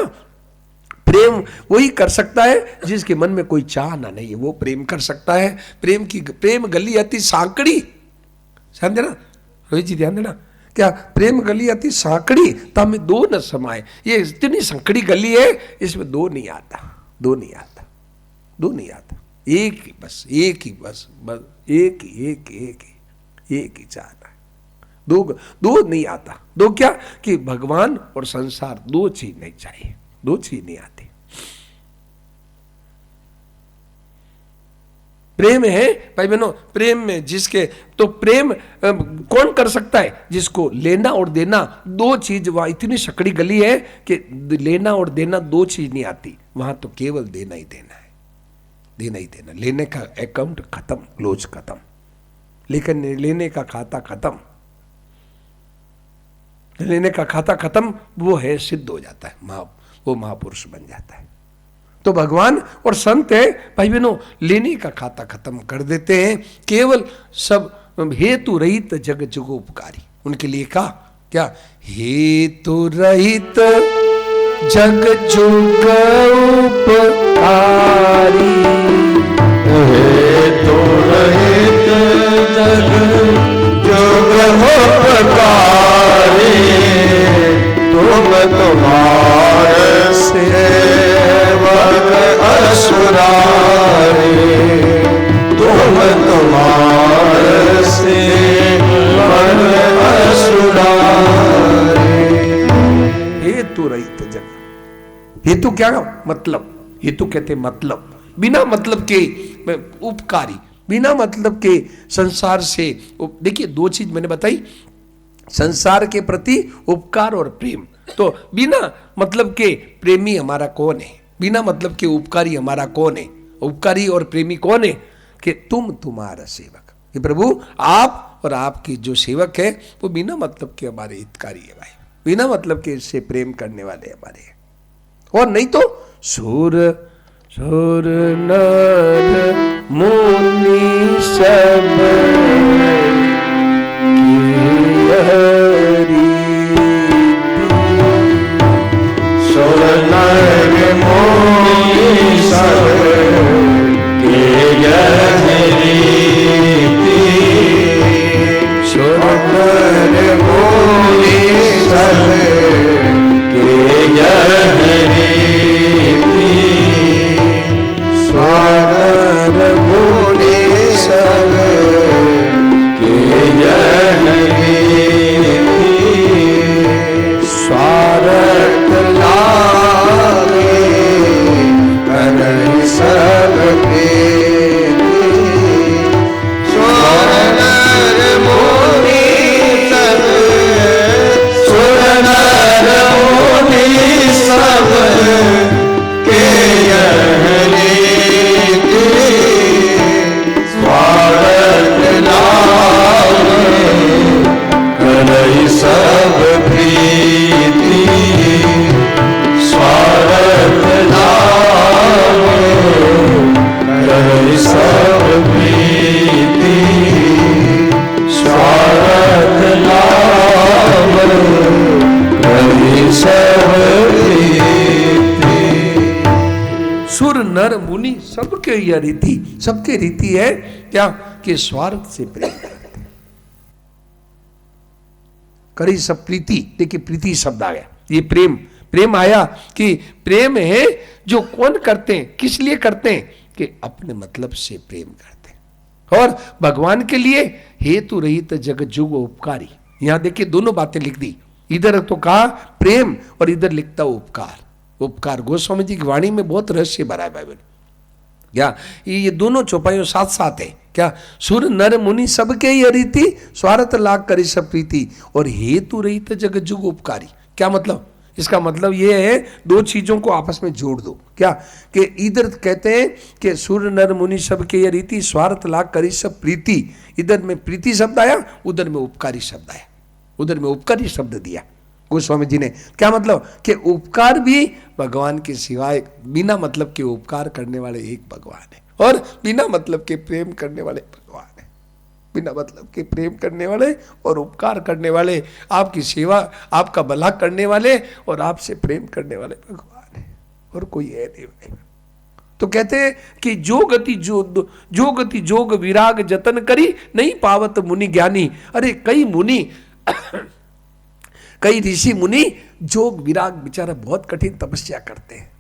प्रेम वही कर सकता है जिसके मन में कोई चाहना नहीं है, वो प्रेम कर सकता है। प्रेम गली अति सांकड़ी, ध्यान देना रोहित जी, ध्यान देना, क्या प्रेम गली अति सांकड़ी तामे दो न समाए। ये इतनी संकड़ी गली है, इसमें दो नहीं आता, दो नहीं आता, दो नहीं आता, एक ही बस, एक ही बस, बस एक ही, एक ही, एक ही, एक ही चाहता है। दो नहीं आता। दो क्या कि भगवान और संसार, दो चीज नहीं चाहिए, दो चीज नहीं आती। प्रेम है भाई बहनों, प्रेम में जिसके, तो प्रेम कौन कर सकता है? जिसको लेना और देना दो चीज, वहां इतनी सकड़ी गली है कि लेना और देना दो चीज नहीं आती, वहां तो केवल देना ही देना है, देना ही देना। लेने का अकाउंट खत्म, क्लोज खत्म, लेकिन लेने का खाता खत्म, लेने का खाता खत्म, वो है सिद्ध हो जाता है, वो महापुरुष बन जाता है। तो भगवान और संत है भाई बहनों, लेने का खाता खत्म कर देते हैं, केवल सब हेतु रहित जग जुगोपकारी। उनके लिए कहा क्या? हेतु रहित जग जुगोपकारी, हेतु रहित जग जुगोपकारी, तुम तुम्हारे सेवक असुरारे, तुम तुम्हारे सेवक असुरारे। हेतु रहित जग, हेतु क्या मतलब? हेतु कहते मतलब, बिना मतलब के उपकारी, बिना मतलब के संसार से। देखिए दो चीज मैंने बताई, संसार के प्रति उपकार और प्रेम। तो बिना मतलब के प्रेमी हमारा कौन है? बिना मतलब के उपकारी हमारा कौन है? उपकारी और प्रेमी कौन है? कि तुम तुम्हारा सेवक, ये प्रभु आप और आपके जो सेवक है वो बिना मतलब के हमारे हितकारी है भाई, बिना मतलब के इससे प्रेम करने वाले हमारे। और नहीं तो सुर सुर नर मुनि सब सुर नर मुनि सब के यह रीति, सुर नर मुनि सब के यह रीति, सुर मुनि सब के यह रीति, स्वार्थ लागे करहि सब प्रीति, सुर नर मुनि सब, सुर नर मुनि सब के यह रीति, स्वार्थ लागे करहि सब प्रीति, स्वार्थ लागे करहि सब प्रीति, स्वार्थ लागे करहि सब प्रीति। सुर नर मुनि सबके यह रीति, सबके रीति है क्या? कि स्वार्थ से प्रेम करते, करी सब प्रीति। देखिए प्रीति शब्द आ गया, ये प्रेम, प्रेम आया कि प्रेम है जो कौन करते हैं, किस लिए करते हैं? कि अपने मतलब से प्रेम करते हैं। और भगवान के लिए हेतु रहित जग जुग उपकारी। यहां देखिए दोनों बातें लिख दी, इधर तो कहा प्रेम और इधर लिखता उपकार। उपकार गोस्वामी जी की वाणी में बहुत रहस्य भरा है बाइबल। क्या ये दोनों चौपाइयों साथ साथ है क्या? सुर नर मुनि सबके ये रीति, स्वार्थ लाग करी सब प्रीति, और हेतु रहित जग जुग उपकारी। क्या मतलब? इसका मतलब ये है दो चीजों को आपस में जोड़ दो। क्या कि इधर कहते हैं कि सुर नर मुनि सबके ये रीति, स्वार्थ लाग करी सब प्रीति, इधर में प्रीति शब्द आया, उधर में उपकारी शब्द आया, उधर में उपकारी शब्द दिया गोस्वामी जी ने। क्या मतलब? कि उपकार भी भगवान के सिवाय, बिना मतलब के उपकार करने वाले एक भगवान है, और बिना मतलब के प्रेम करने वाले भगवान है। बिना मतलब के प्रेम करने वाले और उपकार करने वाले, आपकी सेवा, आपका भला करने वाले और आपसे प्रेम करने वाले भगवान है, और कोई है नहीं भाई। तो कहते हैं कि जो गति जोग विराग जतन करी, नहीं पावत मुनि ज्ञानी। अरे कई मुनि कई ऋषि मुनि जोग विराग बेचारा बहुत कठिन तपस्या करते हैं।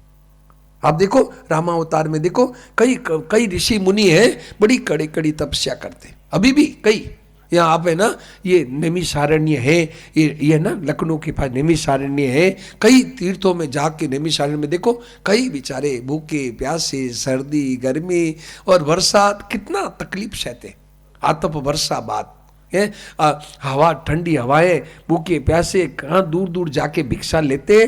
आप देखो रामावतार में देखो कई ऋषि मुनि हैं, बड़ी कड़ी कड़ी तपस्या करते हैं। अभी भी कई, यहाँ आप है ना, ये नैमिषारण्य है, ये ना लखनऊ के पास नैमिषारण्य है। कई तीर्थों में जाके नैमिषारण्य में देखो, कई बेचारे भूखे प्यासे, सर्दी गर्मी और वर्षा, कितना तकलीफ सहते, आतप वर्षा बात है, हवा, ठंडी हवाएं, भूखे प्यासे, कहाँ दूर दूर जाके भिक्षा लेते।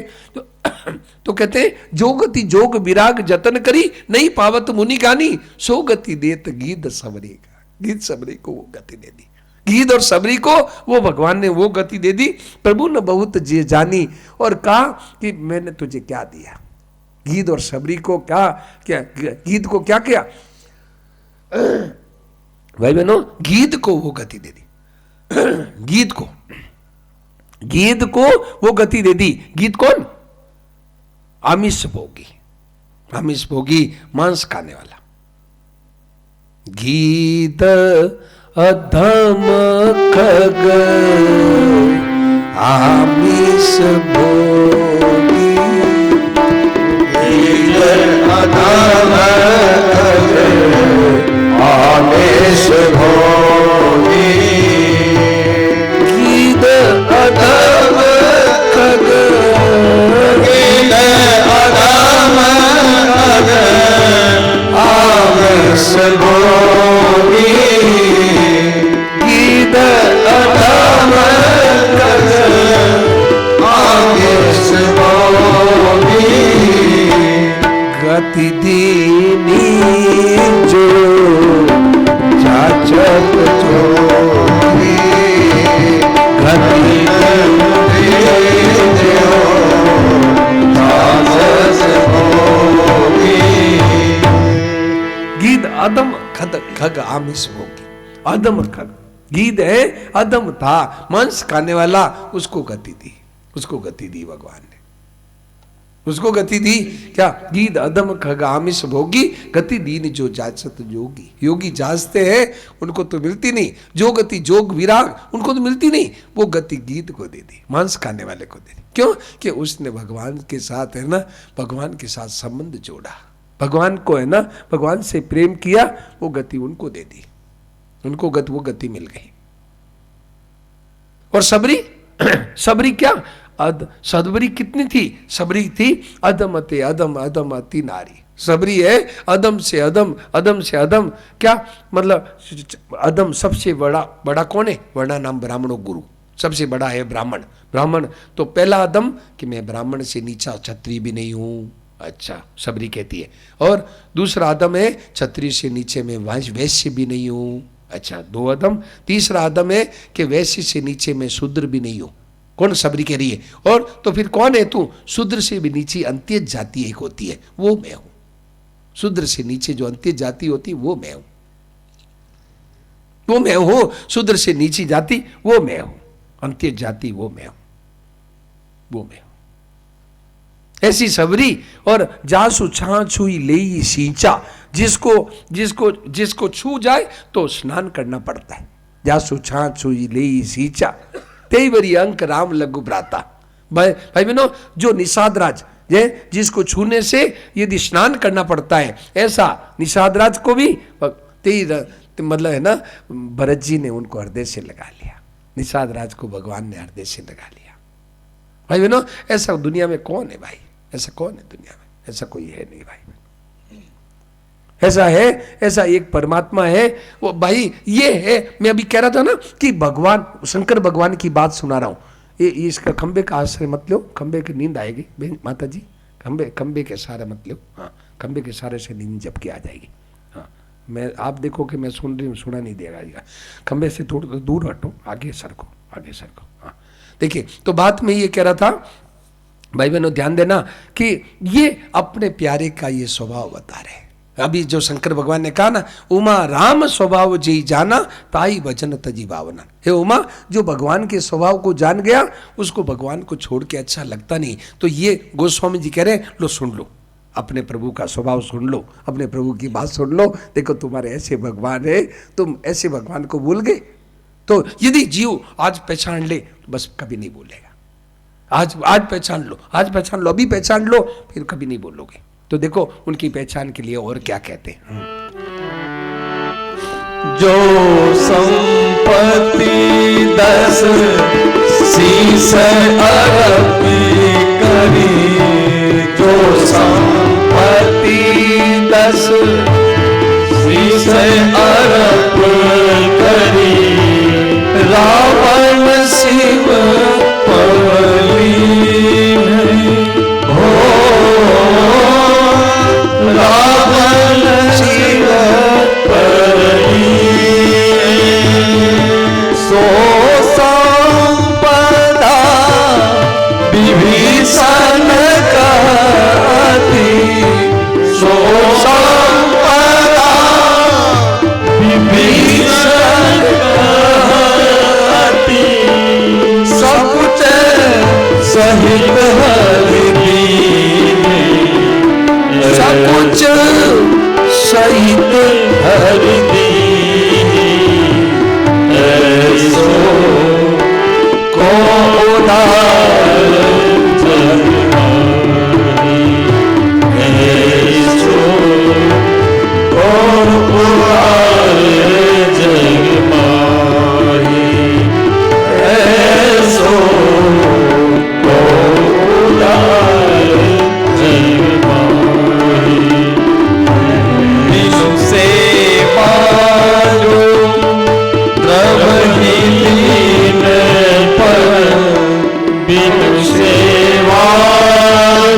तो कहते हैं जो गति जोग विराग जतन करी, नहीं पावत मुनि गानी, सो गति देत गीत सबरी का। गीत सबरी को वो गति दे दी, गीत और सबरी को वो भगवान ने वो गति दे दी। प्रभु ने बहुत जे जानी, और कहा कि मैंने तुझे क्या दिया। गीत और सबरी को क्या गीत को क्या किया भाई बहनों, गीत को वो गति दे दी। गीत को वो गति दे दी। गीत कौन? आमिष भोगी, मांस खाने वाला। गीत अधम खग आमिष भोगी, गीत अधम खग आमिष भोगी, गीत अधम खग, गीत अधम खग आमिष भोगी, गीत अधम खग आमिष भोगी, गति दीनी जो जाचक जोगी, गति गीत अदम खग आमिष भोगी, अदम खग गीत है, अदम था, मांस खाने वाला, उसको गति दी भगवान ने, उसको गति दी। क्या? गीत अदम खग आमिष भोगी, गति दीन जो जाचत जोगी। योगी जाचते हैं, उनको तो मिलती नहीं। जो गति जोग विराग, उनको तो मिलती नहीं। वो गति गीत को दे दी, मांस खाने वाले को दे दी। क्यों? कि उसने भगवान के साथ है ना, भगवान के साथ संबंध जोड़ा, भगवान को है ना, भगवान से प्रेम किया, वो गति उनको दे दी, उनको वो गति मिल गई। और सबरी क्या? सदबरी कितनी थी? सबरी थी अदमते अदम, अदम अति नारी। सबरी है अदम से अदम, अदम से अदम। क्या मतलब? अदम सबसे बड़ा कौन है? वर्णा नाम ब्राह्मणों गुरु, सबसे बड़ा है ब्राह्मण। तो पहला अदम कि मैं ब्राह्मण से नीचा क्षत्रिय भी नहीं हूं। अच्छा, सबरी कहती है। और दूसरा अदम है क्षत्रिय से नीचे मैं वैश्य भी नहीं हूं। अच्छा, 2 अदम। तीसरा अदम है कि वैश्य से नीचे मैं शूद्र भी नहीं हूं। कौन? सबरी कह रही है। और तो फिर कौन है तू? शूद्र से भी नीचे अंत्य जाति एक होती है, वो मैं हूं। शूद्र से नीचे जो अंत्य जाति होती है वो मैं हूं, वो मैं हूं। शूद्र से नीची जाति वो मैं हूं, अंत्य जाति वो मैं हूं, वो मैं हूं। ऐसी सबरी। और जासु छा छुई ले सींचा, जिसको छू जाए तो स्नान करना पड़ता है। जासु छा छुई ले सींचा, तेई बरी अंक राम लघु भ्राता। भाई बहनों, जो निषादराज जिसको छूने से यदि स्नान करना पड़ता है, ऐसा निषादराज को भी मतलब है ना, भरत जी ने उनको हृदय से लगा लिया। निषादराज को भगवान ने हृदय से लगा लिया। भाई बहनों, ऐसा दुनिया में कौन है भाई? ऐसा कौन है दुनिया में? ऐसा कोई है नहीं भाई। ऐसा है, ऐसा एक परमात्मा है वो भाई। ये है, मैं अभी कह रहा था ना कि भगवान शंकर भगवान की बात सुना रहा हूं। ये इसका खंबे का आश्रय मत लो, खंबे की नींद आएगी माता जी। खंबे के सहारे मत लो। हाँ, खंबे के सहारे से नींद जब के आ जाएगी। हाँ, मैं आप देखो कि मैं सुन रही हूँ, सुना नहीं देगा। खंबे से थोड़ा दूर हटो, आगे सरको। हाँ, देखिए, तो बात में ये कह रहा था भाई बहनों, ध्यान देना कि ये अपने प्यारे का ये स्वभाव बता रहे। अभी जो शंकर भगवान ने कहा ना, उमा राम स्वभाव जी जाना ताई वचन तजी भावना। हे उमा, जो भगवान के स्वभाव को जान गया उसको भगवान को छोड़ के अच्छा लगता नहीं। तो ये गोस्वामी जी कह रहे हैं, लो सुन लो, अपने प्रभु का स्वभाव सुन लो, अपने प्रभु की बात सुन लो। देखो तुम्हारे ऐसे भगवान है, तुम ऐसे भगवान को भूल गए। तो यदि जीव आज पहचान ले तो बस कभी नहीं भूलेगा। आज पहचान लो, आज पहचान लो, अभी पहचान लो, फिर कभी नहीं बोलोगे। तो देखो उनकी पहचान के लिए और क्या कहते हैं। जो संपत्ति 10 शीश अर्पी करी, जो संपत्ति 10 शीश अर्प करी, रावण शिव पवली हो, रावण शिव पवली, सो संपदा विभीषण कहती, सो संपदा विभीषण कहती, सकुच सहित हरिदीन, सकुच सहित हरिदीन, ऐसो को उदार जग माही, ऐसो को उदार जग माही, ऐसो को उदार जग माही, बिनु सेवा जो प्रभहीन पर, बिनु सेवा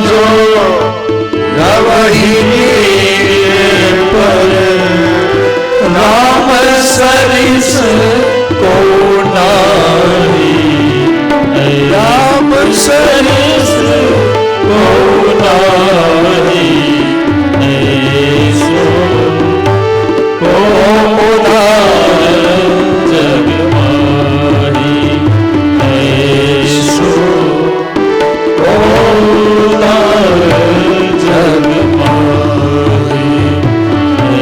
जो प्रभहीन पर, राम सरिस को नारी, राम सरिस को नारी, ऐसो को उदार जग माही, ऐसो को उदार जग माही,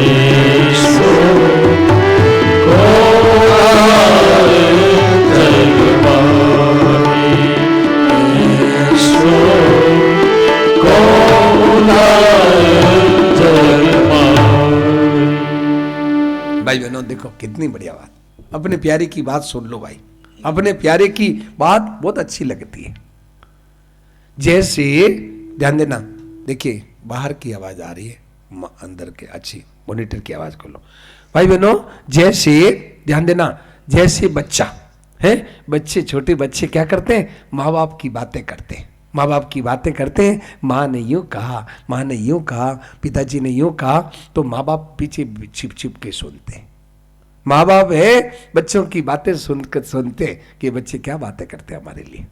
ऐसो को उदार जग माही, ऐसो को उदार जग माही। भाई बहनों देखो कितनी बढ़िया बात, अपने प्यारे की बात सुन लो भाई, अपने प्यारे की बात बहुत अच्छी लगती है। जैसे ध्यान देना, देखिए बाहर की आवाज आ रही है, अंदर के अच्छी मॉनिटर की आवाज खोलो भाई बहनों। जैसे ध्यान देना, जैसे बच्चा है, बच्चे छोटे बच्चे क्या करते हैं, माँ बाप की बातें करते हैं, माँ बाप की बातें करते हैं। माँ ने यूँ कहा, माँ ने यूँ कहा, पिताजी ने यूँ कहा, तो माँ बाप पीछे छिप छिप के सुनते हैं। माँ बाप है बच्चों की बातें सुनकर सुनते कि बच्चे क्या बातें करते हैं हमारे लिए।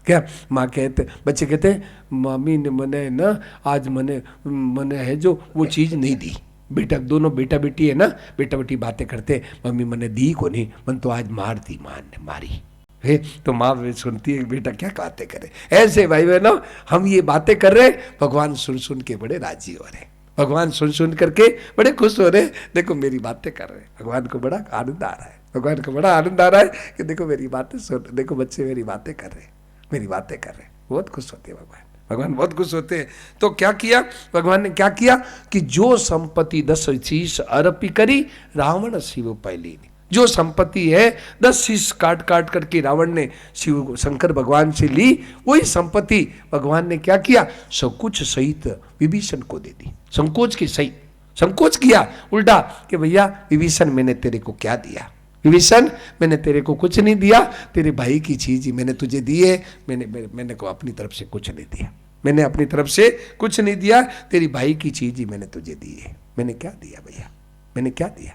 क्या माँ कहते, बच्चे कहते मम्मी ने मने ना आज मने है जो वो चीज़ नहीं दी। बेटा दोनों बेटा बेटी है ना, बेटा बेटी बातें करते, मम्मी मने दी को नहीं, मन तो आज मार दी, माँ ने मारी है। तो माँ सुनती है बेटा क्या बातें करे। ऐसे भाई बहनों हम ये बातें कर रहे, भगवान सुन सुन के बड़े राजी हो रहे, भगवान सुन सुन करके बड़े खुश हो रहे। देखो मेरी बातें कर रहे, भगवान को बड़ा आनंद आ रहा है, भगवान को बड़ा आनंद आ रहा है कि देखो मेरी बातें सुन, देखो बच्चे मेरी बातें कर रहे, मेरी बातें कर रहे, बहुत खुश होते हैं भगवान, भगवान बहुत खुश होते हैं। तो क्या किया भगवान ने, क्या किया कि जो संपत्ति 10 शीश अर्पी करी, रावण शिव पहली। जो संपत्ति है 10 शीश काट काट करके रावण ने शिव शंकर भगवान से ली, वही संपत्ति भगवान ने क्या किया, संकोच सहित विभीषण को दे दी। संकोच के सहित, संकोच किया उल्टा कि भैया विभीषण मैंने तेरे को क्या दिया, विभीषण मैंने तेरे को कुछ नहीं दिया, तेरे भाई की चीज ही मैंने तुझे दी है, मैंने को अपनी तरफ से कुछ नहीं दिया, मैंने अपनी तरफ से कुछ नहीं दिया, तेरी भाई की चीज ही मैंने तुझे दी है। मैंने क्या दिया भैया, मैंने क्या दिया।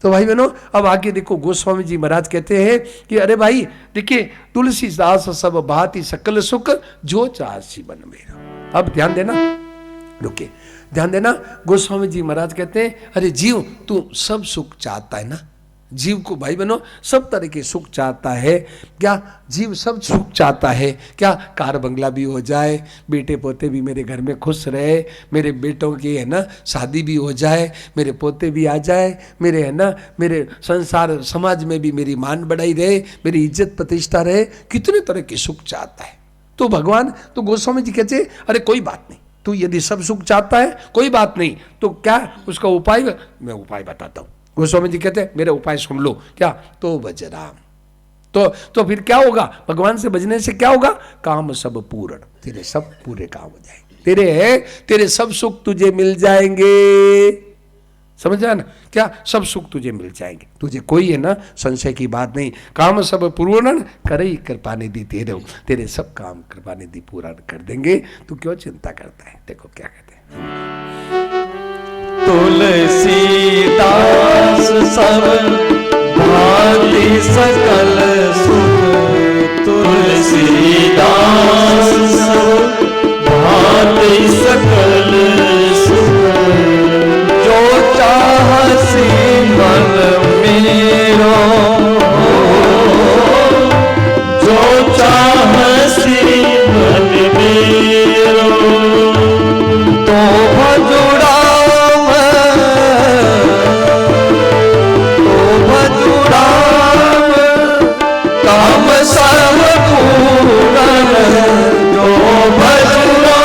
तो भाई बहनों अब आगे देखो, गोस्वामी जी महाराज कहते हैं कि अरे भाई देखिए, तुलसीदास सब भांति सकल सुख जो चासी बन मेरा। अब ध्यान देना, रुके, ध्यान देना, गोस्वामी जी महाराज कहते हैं, अरे जीव तू सब सुख चाहता है ना। जीव को भाई बहनों सब तरह के सुख चाहता है क्या? जीव सब सुख चाहता है क्या? कार बंगला भी हो जाए, बेटे पोते भी मेरे घर में खुश रहे, मेरे बेटों की है ना शादी भी हो जाए, मेरे पोते भी आ जाए, मेरे है ना मेरे संसार समाज में भी मेरी मान बढ़ाई रहे, मेरी इज्जत प्रतिष्ठा रहे। कितने तरह के सुख चाहता है। तो भगवान, तो गोस्वामी जी कहते अरे कोई बात नहीं, तू यदि सब सुख चाहता है कोई बात नहीं, तो क्या उसका उपाय? मैं उपाय बताता हूं। गोस्वामी जी कहते हैं मेरे उपाय सुन लो। क्या? तो भज राम। तो फिर क्या होगा? भगवान से भजने से क्या होगा? काम सब पूर्ण, तेरे सब पूरे काम हो जाएंगे, तेरे सब सुख तुझे मिल जाएंगे। समझ आया ना? क्या? सब सुख तुझे मिल जाएंगे, तुझे कोई है ना संशय की बात नहीं। काम सब पूर्ण करे कृपा निधि तेरे, तेरे सब काम कृपा निधि पूरा कर देंगे। तू क्यों चिंता करता है? देखो क्या कहते हैं, तुलसीदास सब भांति सकल सुख, तुलसीदास सब भांति सकल सुख, जो चाहसी मन मेरो, जो चाहसी मन मेरो, तो भजुड़ा काम सब पूरन, जो भजुड़ा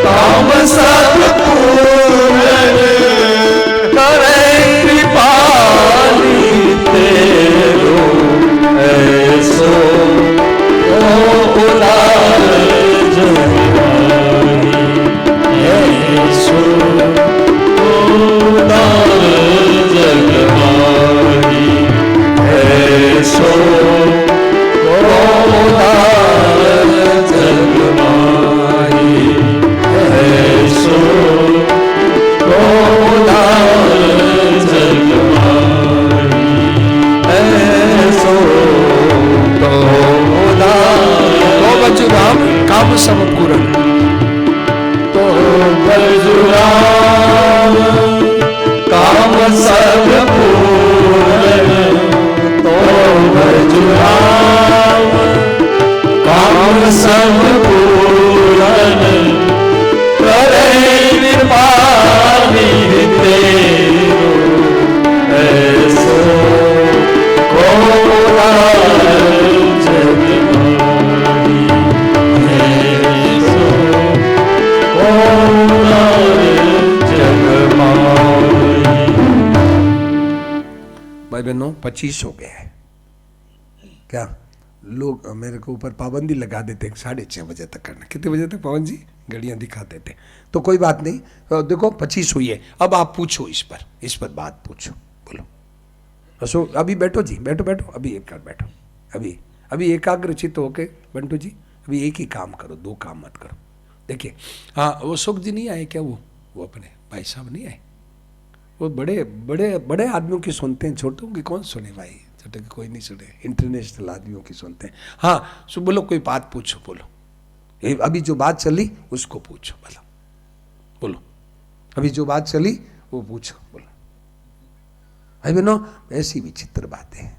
काम सब पूरन, करे कृपाली तेरो ऐसो उदार जगमाही, ऐसो उदार जगमाही, ऐसो उदार जगमाही, ऐसो उदार जगमाही, ऐसो तो बजुराम काम सब पूर्ण, तो बजुराम काम सब पूर्ण, तो बजुराम काम सब पूर्ण, करे कृपा निधि तेरो ऐसो उदार जगमाही, ऐसो उदार जगमाही। भाई बहनों 25 हो गया है क्या? लोग मेरे को ऊपर पाबंदी लगा देते 6:30 बजे तक करना। कितने बजे तक पवन जी? घड़ियां दिखा देते। तो कोई बात नहीं, देखो 25 हुई है। अब आप पूछो, इस पर बात पूछो, बोलो। असो अभी बैठो जी, बैठो बैठो, अभी एक कर बैठो, अभी एकाग्रचित होके बंटू जी, अभी एक ही काम करो, दो काम मत करो। देखिए, हाँ वो सुख जी नहीं आए क्या? वो अपने भाई साहब नहीं आए? वो बड़े बड़े बड़े आदमियों की सुनते हैं, छोटों की कौन सुने भाई? छोटे की कोई नहीं सुने, इंटरनेशनल आदमियों की सुनते हैं। हाँ सो बोलो, कोई बात पूछो, बोलो। अभी जो बात चली उसको पूछो, बोलो। अभी जो बात चली वो पूछो, बोलो। भाई बहनों ऐसी विचित्र बातें हैं।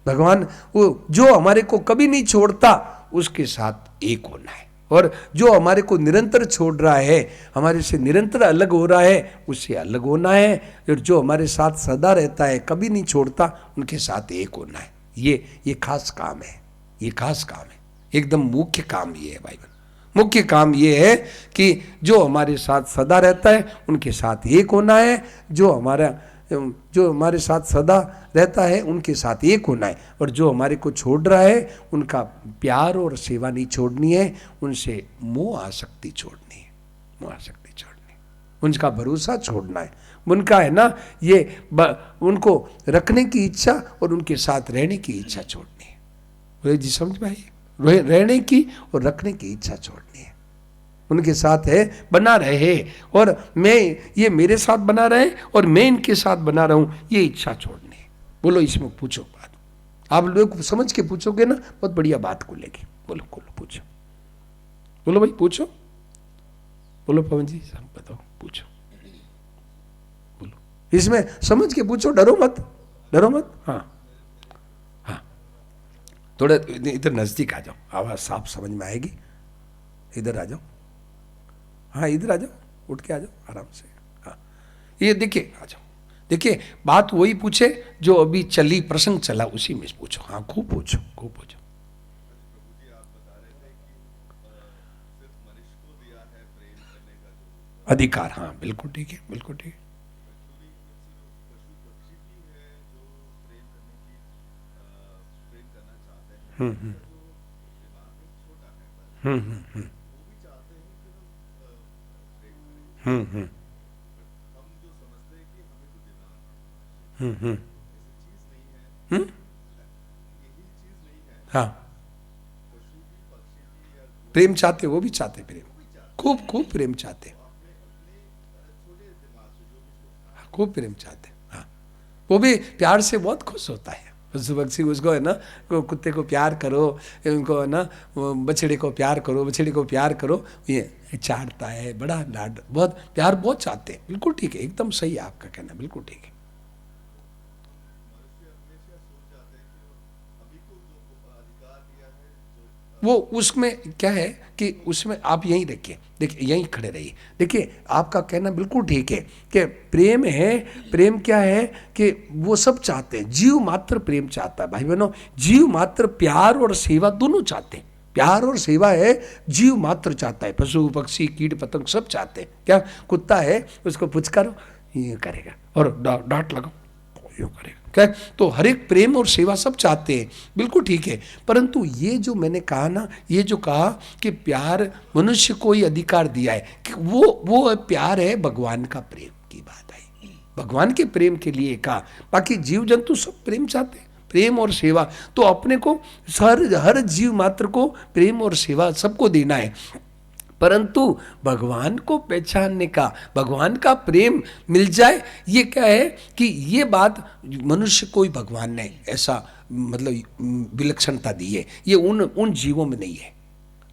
भगवान वो जो हमारे को कभी नहीं छोड़ता उसके साथ एक होना है, और जो हमारे को निरंतर छोड़ रहा है, हमारे से निरंतर अलग हो रहा है, उससे अलग होना है। और जो हमारे साथ सदा रहता है, कभी नहीं छोड़ता, उनके साथ एक होना है। ये खास काम है, ये खास काम है, एकदम मुख्य काम ये है भाई बहन। मुख्य काम ये है कि जो हमारे साथ सदा रहता है उनके साथ एक होना है, जो हमारे साथ सदा रहता है उनके साथ एक होना है, और जो हमारे को छोड़ रहा है उनका प्यार और सेवा नहीं छोड़नी है, उनसे मोह आसक्ति छोड़नी है, मोह आसक्ति छोड़नी है, उनका भरोसा छोड़ना है, उनका है ना ये उनको रखने की इच्छा और उनके साथ रहने की इच्छा छोड़नी है। बोले जी समझ में आई? रहने की और रखने की इच्छा छोड़नी है, उनके साथ है बना रहे, और ये मेरे साथ बना रहे और मैं इनके साथ बना रहूं, ये इच्छा छोड़नी है। बोलो इसमें पूछो बात, आप लोग समझ के पूछोगे ना बहुत बढ़िया बात खुलेगी। बोलो पूछो, बोलो भाई पूछो। बोलो पवन जी, सब बताओ, पूछो, बोलो, इसमें समझ के पूछो, डरो मत, डरो मत। हाँ हाँ, थोड़ा इधर नजदीक आ जाओ, आवाज साफ समझ में आएगी। इधर आ जाओ, हाँ इधर आ जाओ, उठ के आ जाओ आराम से। हाँ, ये देखिए, आ जाओ, देखिए बात वही पूछे जो अभी चली, प्रसंग चला उसी में पूछो। हाँ खूब पूछो, खूब पूछो। अधिकार, हाँ बिल्कुल ठीक है, बिल्कुल ठीक है। हम्म हम्म हम्म हम्म हम्म हम्म, हाँ प्रेम चाहते, वो भी चाहते प्रेम, खूब खूब प्रेम चाहते, खूब प्रेम चाहते। हाँ, वो भी प्यार से बहुत खुश होता है पशु पक्षी, उसको है ना, कुत्ते को प्यार करो, उनको है ना, बछड़े को प्यार करो, बछड़े को प्यार करो, ये चाहता है, बड़ा लाड, बहुत प्यार, बहुत चाहते हैं। बिल्कुल ठीक है, एकदम सही है आपका कहना, बिल्कुल ठीक है। वो उसमें क्या है कि उसमें आप यहीं रखिए, देखिए यहीं खड़े रहिए, देखिए आपका कहना बिल्कुल ठीक है कि प्रेम है, प्रेम क्या है कि वो सब चाहते हैं, जीव मात्र प्रेम चाहता है। भाई बहनों, जीव मात्र प्यार और सेवा दोनों चाहते हैं, प्यार और सेवा है, जीव मात्र चाहता है, पशु पक्षी कीट पतंग सब चाहते हैं। क्या कुत्ता है, उसको पुचकारो ये करेगा, और डांट लगाओ यूँ करेगा, क्या तो हर एक प्रेम और सेवा सब चाहते हैं, बिल्कुल ठीक है। परंतु ये जो मैंने कहा ना, ये जो कहा कि प्यार मनुष्य को ही अधिकार दिया है, कि वो प्यार है भगवान का प्रेम की बात आई, भगवान के प्रेम के लिए कहा। बाकी जीव जंतु सब प्रेम चाहते हैं, प्रेम और सेवा, तो अपने को हर जीव मात्र को प्रेम और सेवा सबको देना है। परंतु भगवान को पहचानने का, भगवान का प्रेम मिल जाए, ये क्या है कि ये बात मनुष्य को ही भगवान ने ऐसा मतलब विलक्षणता दी है, ये उन जीवों में नहीं है।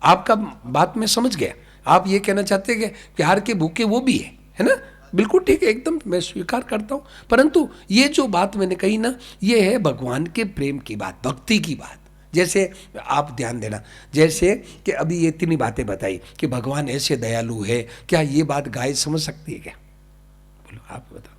आपका बात मैं समझ गया, आप ये कहना चाहते हैं कि प्यार के भूखे वो भी है ना, बिल्कुल ठीक है, एकदम मैं स्वीकार करता हूँ। परंतु ये जो बात मैंने कही ना, ये है भगवान के प्रेम की बात, भक्ति की बात। जैसे आप ध्यान देना, जैसे कि अभी ये इतनी बातें बताई कि भगवान ऐसे दयालु है, क्या ये बात गाय समझ सकती है क्या? बोलो आप बताओ।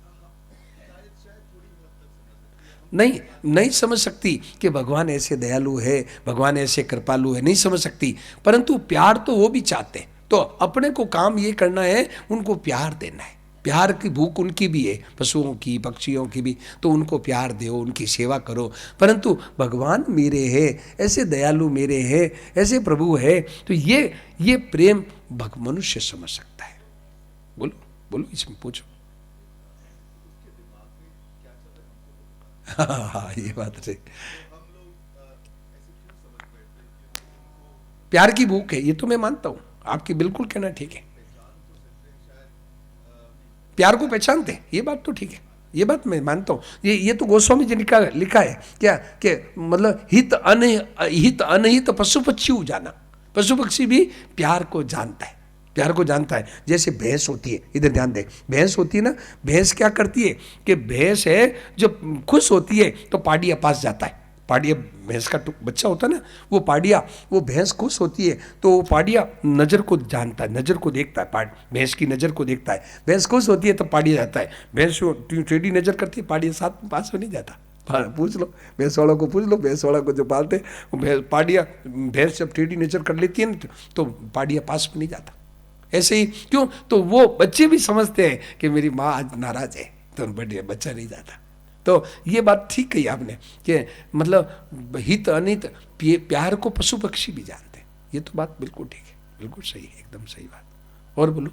नहीं, नहीं समझ सकती कि भगवान ऐसे दयालु है, भगवान ऐसे कृपालु है, नहीं समझ सकती। परंतु प्यार तो वो भी चाहते हैं, तो अपने को काम ये करना है, उनको प्यार देना है। प्यार की भूख उनकी भी है, पशुओं की पक्षियों की भी, तो उनको प्यार दो, उनकी सेवा करो। परंतु भगवान मेरे है, ऐसे दयालु मेरे है, ऐसे प्रभु है, तो ये प्रेम मनुष्य समझ सकता है। बोलो बोलो, इसमें पूछो। हाँ ये बात है, प्यार की भूख है, ये तो मैं मानता हूं, आपकी बिल्कुल कहना ठीक है। प्यार को पहचानते हैं, ये बात तो ठीक है, ये बात मैं मानता हूँ। ये तो गोस्वामी जी लिखा है क्या कि मतलब हित अनहित पशु पक्षी जाना, पशु पक्षी भी प्यार को जानता है, प्यार को जानता है। जैसे भैंस होती है, इधर ध्यान दे, भैंस होती है ना, भैंस क्या करती है कि भैंस है जब खुश होती है तो पाडिया पास जाता है, पाडिया भैंस का बच्चा होता है ना, वो पाडिया, वो भैंस खुश होती है तो वो पाडिया नज़र को जानता है, नज़र को देखता है, भैंस की नज़र को देखता है। भैंस खुश होती है तो पाडिया जाता है, भैंस टेढ़ी नज़र करती है, पाडिया साथ पास में नहीं जाता। पूछ लो भैंस वालों को, पूछ लो भैंस वाला को जो पालते, पाडिया भैंस जब टेढ़ी नज़र कर लेती है ना तो पाडिया पास में नहीं जाता। ऐसे ही क्यों, तो वो बच्चे भी समझते हैं कि मेरी माँ आज नाराज है, तो बच्चा नहीं जाता। तो ये बात ठीक कही आपने कि मतलब हित अनित प्यार को पशु पक्षी भी जानते हैं, ये तो बात बिल्कुल ठीक है, बिल्कुल सही है, एकदम सही बात। और बोलो,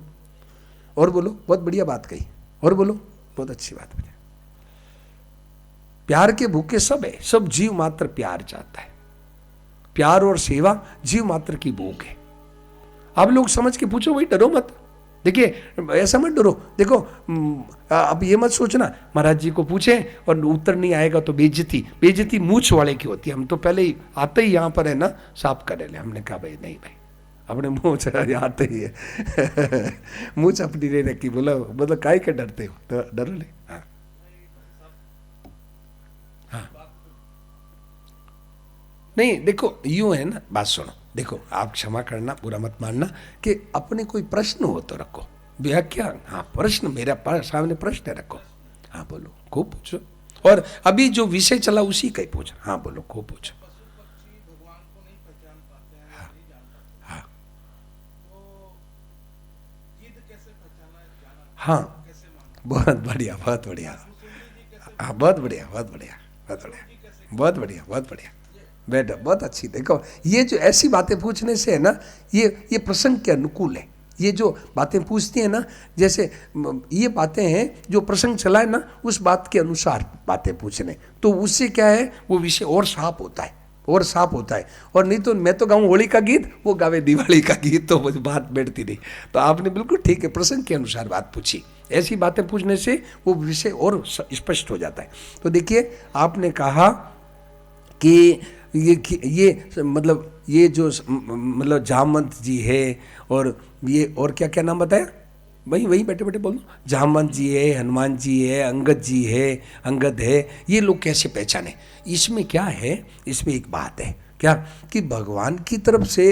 और बोलो, बहुत बढ़िया बात कही, और बोलो, बहुत अच्छी बात बोली। प्यार के भूखे सब है, सब जीव मात्र प्यार चाहता है, प्यार और सेवा जीव मात्र की भूख है। आप लोग समझ के पूछो, भाई डरो मत, देखिए ऐसा मत डरो। देखो अब ये मत सोचना महाराज जी को पूछे और उत्तर नहीं आएगा तो बेइज्जती, बेइज्जती मूछ वाले की होती है। हम तो पहले ही आते ही यहाँ पर है ना साफ कर ले, हमने कहा भाई नहीं भाई अपने मुंह से आते ही है मुंह चपटी नहीं रखी, बोला मतलब काय के डरते हो, तो डरो नहीं। हाँ हाँ नहीं, देखो यूं है ना, बात सुनो, देखो आप क्षमा करना, बुरा मत मानना, कि अपने कोई प्रश्न हो तो रखो, व्याख्या, हाँ प्रश्न, मेरा सामने प्रश्न रखो, हाँ बोलो, खूब पूछो, और अभी जो विषय चला उसी का ही पूछो, हाँ बोलो, खूब पूछो। हाँ हाँ बहुत बढ़िया, बहुत बढ़िया, हाँ बहुत बढ़िया, बहुत बढ़िया, बहुत बढ़िया, बहुत बढ़िया, बहुत बढ़िया, बेटा बहुत अच्छी। देखो ये जो ऐसी बातें पूछने से है ना, ये प्रसंग के अनुकूल है, ये जो बातें पूछती है ना, जैसे ये बातें हैं जो प्रसंग चला है ना, उस बात के अनुसार बातें पूछने, तो उससे क्या है, वो विषय और साफ होता है, और साफ होता है। और नहीं तो मैं तो गाऊं होली का गीत, वो गावे दिवाली का गीत, तो मुझे बात बैठती नहीं। तो आपने बिल्कुल ठीक है, प्रसंग के अनुसार बात पूछी, ऐसी बातें पूछने से वो विषय और स्पष्ट हो जाता है। तो देखिए आपने कहा कि ये मतलब ये जो मतलब जामवंत जी है, और ये और क्या क्या नाम बताया, वही वही बैठे बैठे बोल दो, जामवंत जी है, हनुमान जी है, अंगद जी है, अंगद है, ये लोग कैसे पहचाने। इसमें क्या है, इसमें एक बात है क्या, कि भगवान की तरफ से,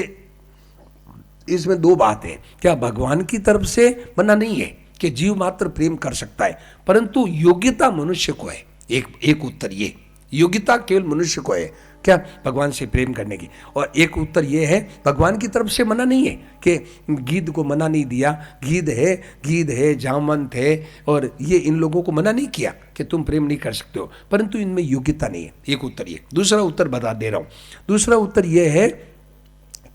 इसमें दो बात है, क्या भगवान की तरफ से मना नहीं है कि जीव मात्र प्रेम कर सकता है, परंतु योग्यता मनुष्य को है। एक उत्तर ये, योग्यता केवल मनुष्य को है क्या, भगवान से प्रेम करने की। और एक उत्तर ये है, भगवान की तरफ से मना नहीं है, कि गीध को मना नहीं दिया, गीध है, जामवंत है, और ये इन लोगों को मना नहीं किया कि तुम प्रेम नहीं कर सकते हो, परंतु इनमें योग्यता नहीं है। एक उत्तर ये। दूसरा उत्तर बता दे रहा हूं, दूसरा उत्तर ये है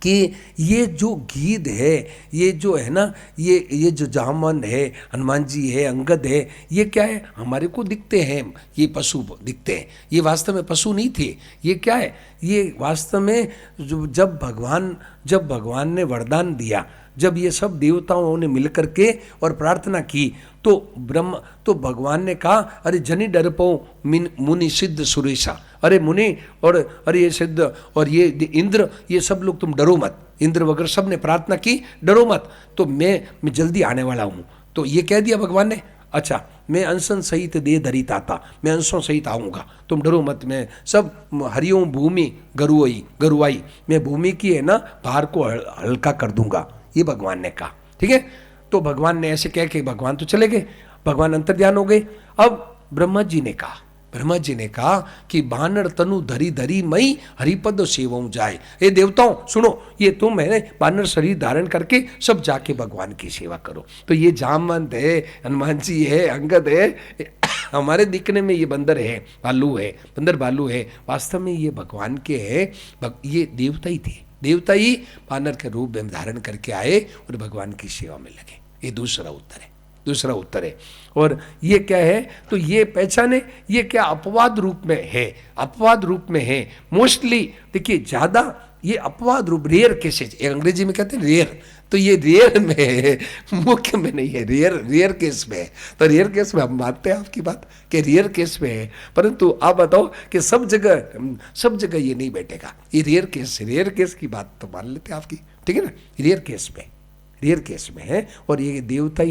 कि ये जो गीध है, ये जो है ना, ये जो जामवंत है, हनुमान जी है, अंगद है, ये क्या है, हमारे को दिखते हैं, ये पशु दिखते हैं, ये वास्तव में पशु नहीं थे। ये क्या है, ये वास्तव में जब भगवान ने वरदान दिया, जब ये सब देवताओं ने मिलकर के और प्रार्थना की, तो भगवान ने कहा, अरे जनि डर पाओ मुनि सिद्ध सुरेशा, अरे मुनि और अरे ये सिद्ध और ये इंद्र, ये सब लोग तुम डरो मत, इंद्र वगैरह सब ने प्रार्थना की, डरो मत, तो मैं जल्दी आने वाला हूँ। तो ये कह दिया भगवान ने, अच्छा मैं अंशन सहित दे धरी ताता, मैं अंशों सहित आऊँगा, तुम डरो मत, मैं सब हरिओम भूमि गरुआई, मैं भूमि की है ना भार को हल्का कर दूंगा, ये भगवान ने कहा। ठीक है, तो भगवान ने ऐसे कह के भगवान तो चले गए, भगवान अंतर्ध्यान हो गए। अब ब्रह्मा जी ने कहा कि बानर तनु धरी धरी मई हरिपद सेवऊं जाए। ये देवताओं सुनो, ये तुम है बानर शरीर धारण करके सब जाके भगवान की सेवा करो। तो ये जामवंत है, हनुमान जी है, अंगद है, हमारे दिखने में ये बंदर है, बंदर भालू है, वास्तव में ये भगवान के है, ये देवता ही थे, देवता ही बानर के रूप में धारण करके आए और भगवान की सेवा में लगे। ये दूसरा उत्तर है। और ये क्या है, तो ये पहचाने, ये क्या अपवाद रूप में है, मोस्टली देखिए ज्यादा ये अपवाद रूप, रेयर केसेज, अंग्रेजी में कहते हैं रेयर, तो ये रेयर में है, मुख्य में नहीं है, रेयर केस में है। तो रेयर केस में हम मानते हैं आपकी बात कि रेयर केस में है, परंतु आप बताओ कि सब जगह ये नहीं बैठेगा, ये रेयर केस की बात तो मान लेते हैं आपकी, ठीक है ना, रेयर केस में है। और ये देवता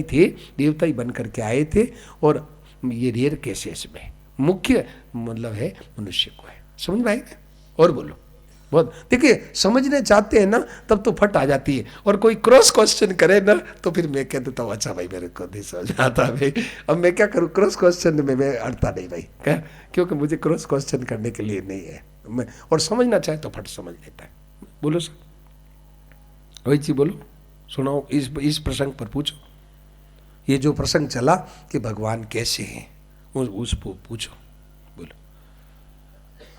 ही बन करके आए थे, और ये रेयर केसेस में मुख्य मतलब है मनुष्य को है। समझ में आएगा? और बोलो, बहुत देखिए समझने चाहते हैं ना तब तो फट आ जाती है, और कोई क्रॉस क्वेश्चन करे ना तो फिर मैं कह देता हूँ अच्छा भाई मेरे को नहीं समझ आता भाई, अब मैं क्या करूँ, क्रॉस क्वेश्चन में मैं अड़ता नहीं भाई, क्या, क्योंकि मुझे क्रॉस क्वेश्चन करने के लिए नहीं है, मैं और समझना चाहे तो फट समझ लेता है। बोलो सर, वही चीज बोलो, सुनाओ, इस प्रसंग पर पूछो, ये जो प्रसंग चला कि भगवान कैसे हैं उस पूछो,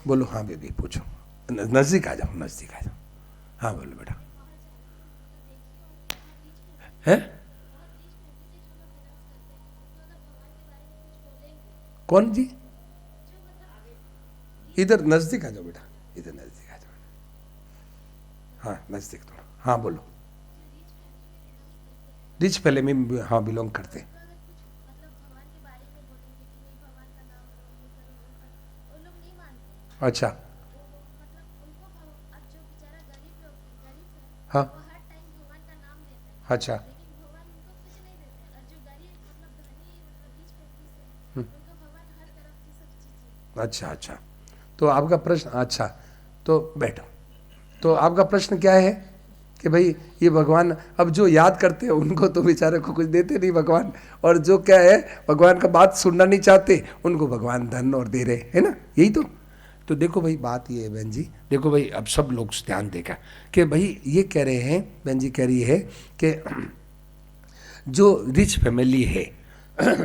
बोलो हाँ बेबी पूछो, नजदीक आ जाओ, हाँ बोलो बेटा, है कौन जी, इधर नजदीक आ जाओ बेटा, इधर नजदीक आ जाओ, हाँ नजदीक थोड़ा, हाँ बोलो। रिच फैमिली में हाँ बिलोंग करते हैं। अच्छा हाँ अच्छा अच्छा अच्छा, तो आपका प्रश्न, अच्छा तो बैठो। तो आपका प्रश्न क्या है कि भाई ये भगवान अब जो याद करते हैं उनको तो बेचारे को कुछ देते नहीं भगवान, और जो क्या है भगवान का बात सुनना नहीं चाहते उनको भगवान धन और दे रहे, है ना, यही तो देखो भाई बात ये है बहन जी, देखो भाई अब सब लोग ध्यान देगा कि भाई ये कह रहे हैं, बहन जी कह रही है कि जो रिच फैमिली है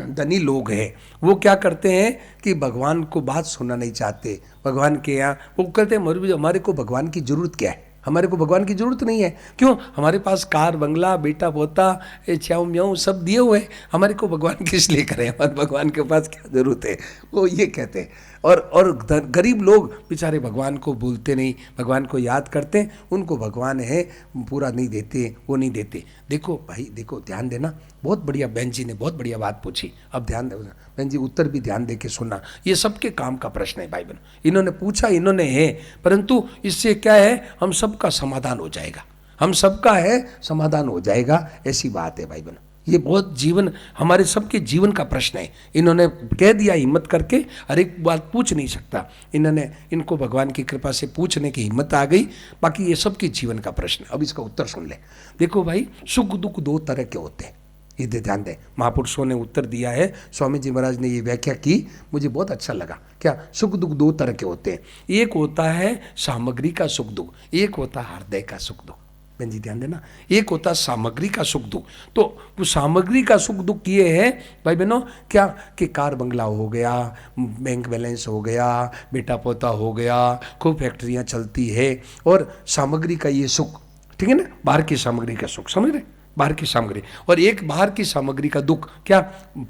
धनी लोग हैं वो क्या करते हैं कि भगवान को बात सुनना नहीं चाहते, भगवान के यहाँ वो कहते हैं हमारे को भगवान की जरूरत क्या है, हमारे को भगवान की जरूरत नहीं है, क्यों, हमारे पास कार बंगला बेटा पोता च्याऊ म्याऊ सब दिए हुए, हमारे को भगवान किस लिए करें, हमारे भगवान के पास क्या जरूरत है, वो ये कहते हैं। और गरीब लोग बेचारे भगवान को भूलते नहीं, भगवान को याद करते हैं, उनको भगवान है पूरा नहीं देते, वो नहीं देते। देखो भाई देखो ध्यान देना, बहुत बढ़िया बहन जी ने बहुत बढ़िया बात पूछी, अब ध्यान देना बहन जी, उत्तर भी ध्यान दे के सुनना, ये सबके काम का प्रश्न है भाई बहन, इन्होंने पूछा इन्होंने है, परंतु इससे क्या है हम सबका समाधान हो जाएगा, हम सबका है समाधान हो जाएगा, ऐसी बात है भाई बहन। ये बहुत जीवन हमारे सबके जीवन का प्रश्न है, इन्होंने कह दिया हिम्मत करके, हर एक बात पूछ नहीं सकता, इनको भगवान की कृपा से पूछने की हिम्मत आ गई, बाकी ये सबके जीवन का प्रश्न। अब इसका उत्तर सुन ले। देखो भाई सुख दुख दो तरह के होते हैं, ये ध्यान दें, महापुरुषों ने उत्तर दिया है, स्वामी जी महाराज ने ये व्याख्या की, मुझे बहुत अच्छा लगा। क्या सुख दुख दो तरह के होते हैं, एक होता है सामग्री का सुख दुख, एक होता है हृदय का सुख दुख। बहन जी ध्यान देना, एक होता सामग्री का सुख दुख, तो वो सामग्री का सुख दुख ये है भाई बहनों क्या कि कार बंगला हो गया, बैंक बैलेंस हो गया, बेटा पोता हो गया, खूब फैक्ट्रियाँ चलती है, और सामग्री का ये सुख, ठीक है ना, बाहर की सामग्री का सुख, समझ रहे, बाहर की सामग्री। और एक बाहर की सामग्री का दुख, क्या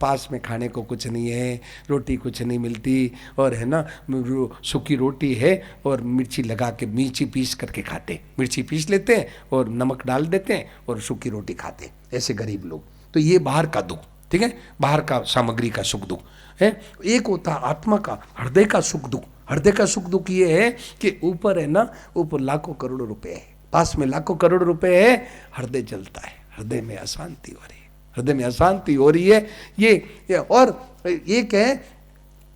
पास में खाने को कुछ नहीं है, रोटी कुछ नहीं मिलती, और है ना सूखी रोटी है और मिर्ची लगा के मिर्ची पीस करके खाते, मिर्ची पीस लेते हैं और नमक डाल देते हैं और सूखी रोटी खाते हैं, ऐसे गरीब लोग। तो ये बाहर का दुख, ठीक है, बाहर का सामग्री का सुख दुख है। एक होता आत्मा का हृदय का सुख दुख, हृदय का सुख दुख ये है कि ऊपर है ना, ऊपर लाखों करोड़ों रुपए है, पास में लाखों करोड़ रुपए है, हृदय जलता है, हृदय में अशांति हो रही है, हृदय में अशांति हो रही है, ये और एक है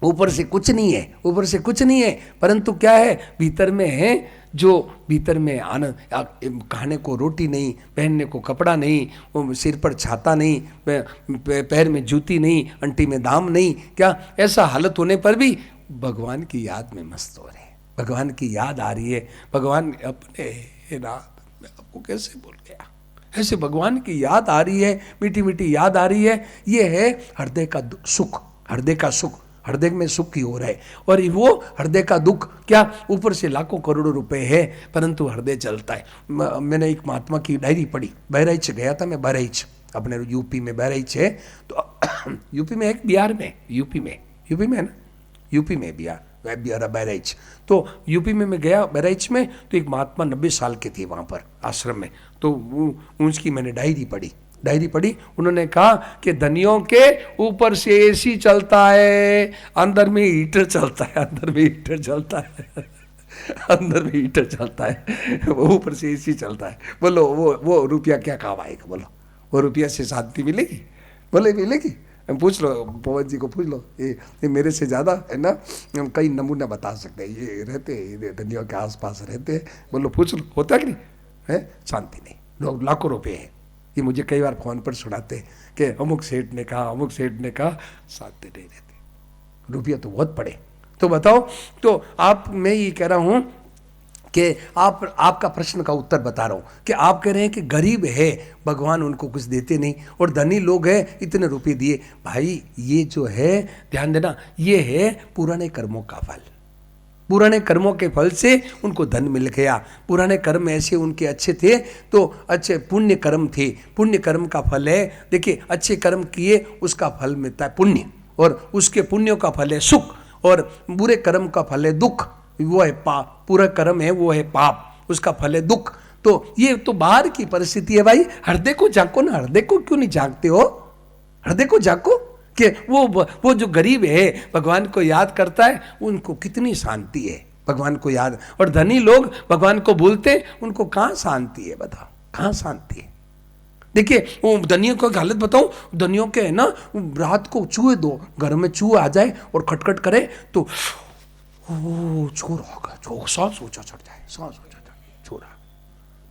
ऊपर से कुछ नहीं है, ऊपर से कुछ नहीं है, परंतु क्या है भीतर में है, जो भीतर में आनंद, खाने को रोटी नहीं, पहनने को कपड़ा नहीं, सिर पर छाता नहीं, पैर में जूती नहीं, अंटी में दाम नहीं, क्या ऐसा हालत होने पर भी भगवान की याद में मस्त हो रहे हैं, भगवान की याद आ रही है, भगवान अपने रात में आपको कैसे बोल गया, ऐसे भगवान की याद आ रही है, मीठी मीठी याद आ रही है, ये है हृदय का सुख, हृदय का सुख, हृदय में सुख ही हो रहा है। और वो हृदय का दुख, क्या ऊपर से लाखों करोड़ों रुपए है परंतु हृदय चलता है। मैंने एक महात्मा की डायरी पढ़ी, बहराइच गया था मैं, बहराइच अपने यूपी में बहराइच है, तो यूपी में एक बिहार में, यूपी में है ना, यूपी में बिहार बहराइच, तो यूपी में मैं गया बहराइच में, तो एक महात्मा 90 साल के थे वहाँ पर आश्रम में, तो उसकी मैंने डायरी पढ़ी, उन्होंने कहा कि धनियों के ऊपर से एसी चलता है, अंदर में हीटर चलता है, अंदर में हीटर चलता है, ऊपर से एसी चलता है। बोलो वो रुपया क्या काम आएगा, बोलो वो रुपया से शांति मिलेगी, बोले मिलेगी, पूछ लो पवन जी को, पूछ लो, ये मेरे से ज़्यादा है ना हम कई नमूना बता सकते हैं, ये रहते हैं धनियों के आसपास रहते हैं, बोलो पूछ लो, होता कि नहीं है, शांति नहीं, लोग लाखों रुपए हैं, ये मुझे कई बार फोन पर सुनाते कि अमुक सेठ ने कहा, शांति नहीं रहती, रुपया तो बहुत पड़े। तो बताओ, तो आप, मैं ये कह रहा हूँ कि आपका प्रश्न का उत्तर बता रहा हूँ कि आप कह रहे हैं कि गरीब है भगवान उनको कुछ देते नहीं, और धनी लोग हैं इतने रुपए दिए। भाई ये जो है ध्यान देना, ये है पुराने कर्मों का फल, पुराने कर्मों के फल से उनको धन मिल गया, पुराने कर्म ऐसे उनके अच्छे थे तो अच्छे पुण्य कर्म थे, पुण्य कर्म का फल है, देखिए अच्छे कर्म किए उसका फल मिलता है पुण्य, और उसके पुण्यों का फल है सुख, और बुरे कर्म का फल है दुख, वो है पाप, पूरा कर्म है वो है पाप, उसका फल है दुख। तो ये तो बाहर की परिस्थिति है भाई, हृदय को झांको ना, हृदय को क्यों नहीं झांकते हो, हृदय को झांको कि वो जो गरीब है भगवान को याद करता है उनको कितनी शांति है, भगवान को याद, और धनी लोग भगवान को भूलते उनको कहाँ शांति है, बताओ कहाँ शांति है। देखिए वो धनियों की हालत बताऊं, धनियों के है ना, रात को चूहे दो, घर में चूहे आ जाए और खटखट करे तो ओ चोर होगा, चोर, सांस ऊंचा चढ़ जाए, सांस ऊंचा चढ़, चोर आ,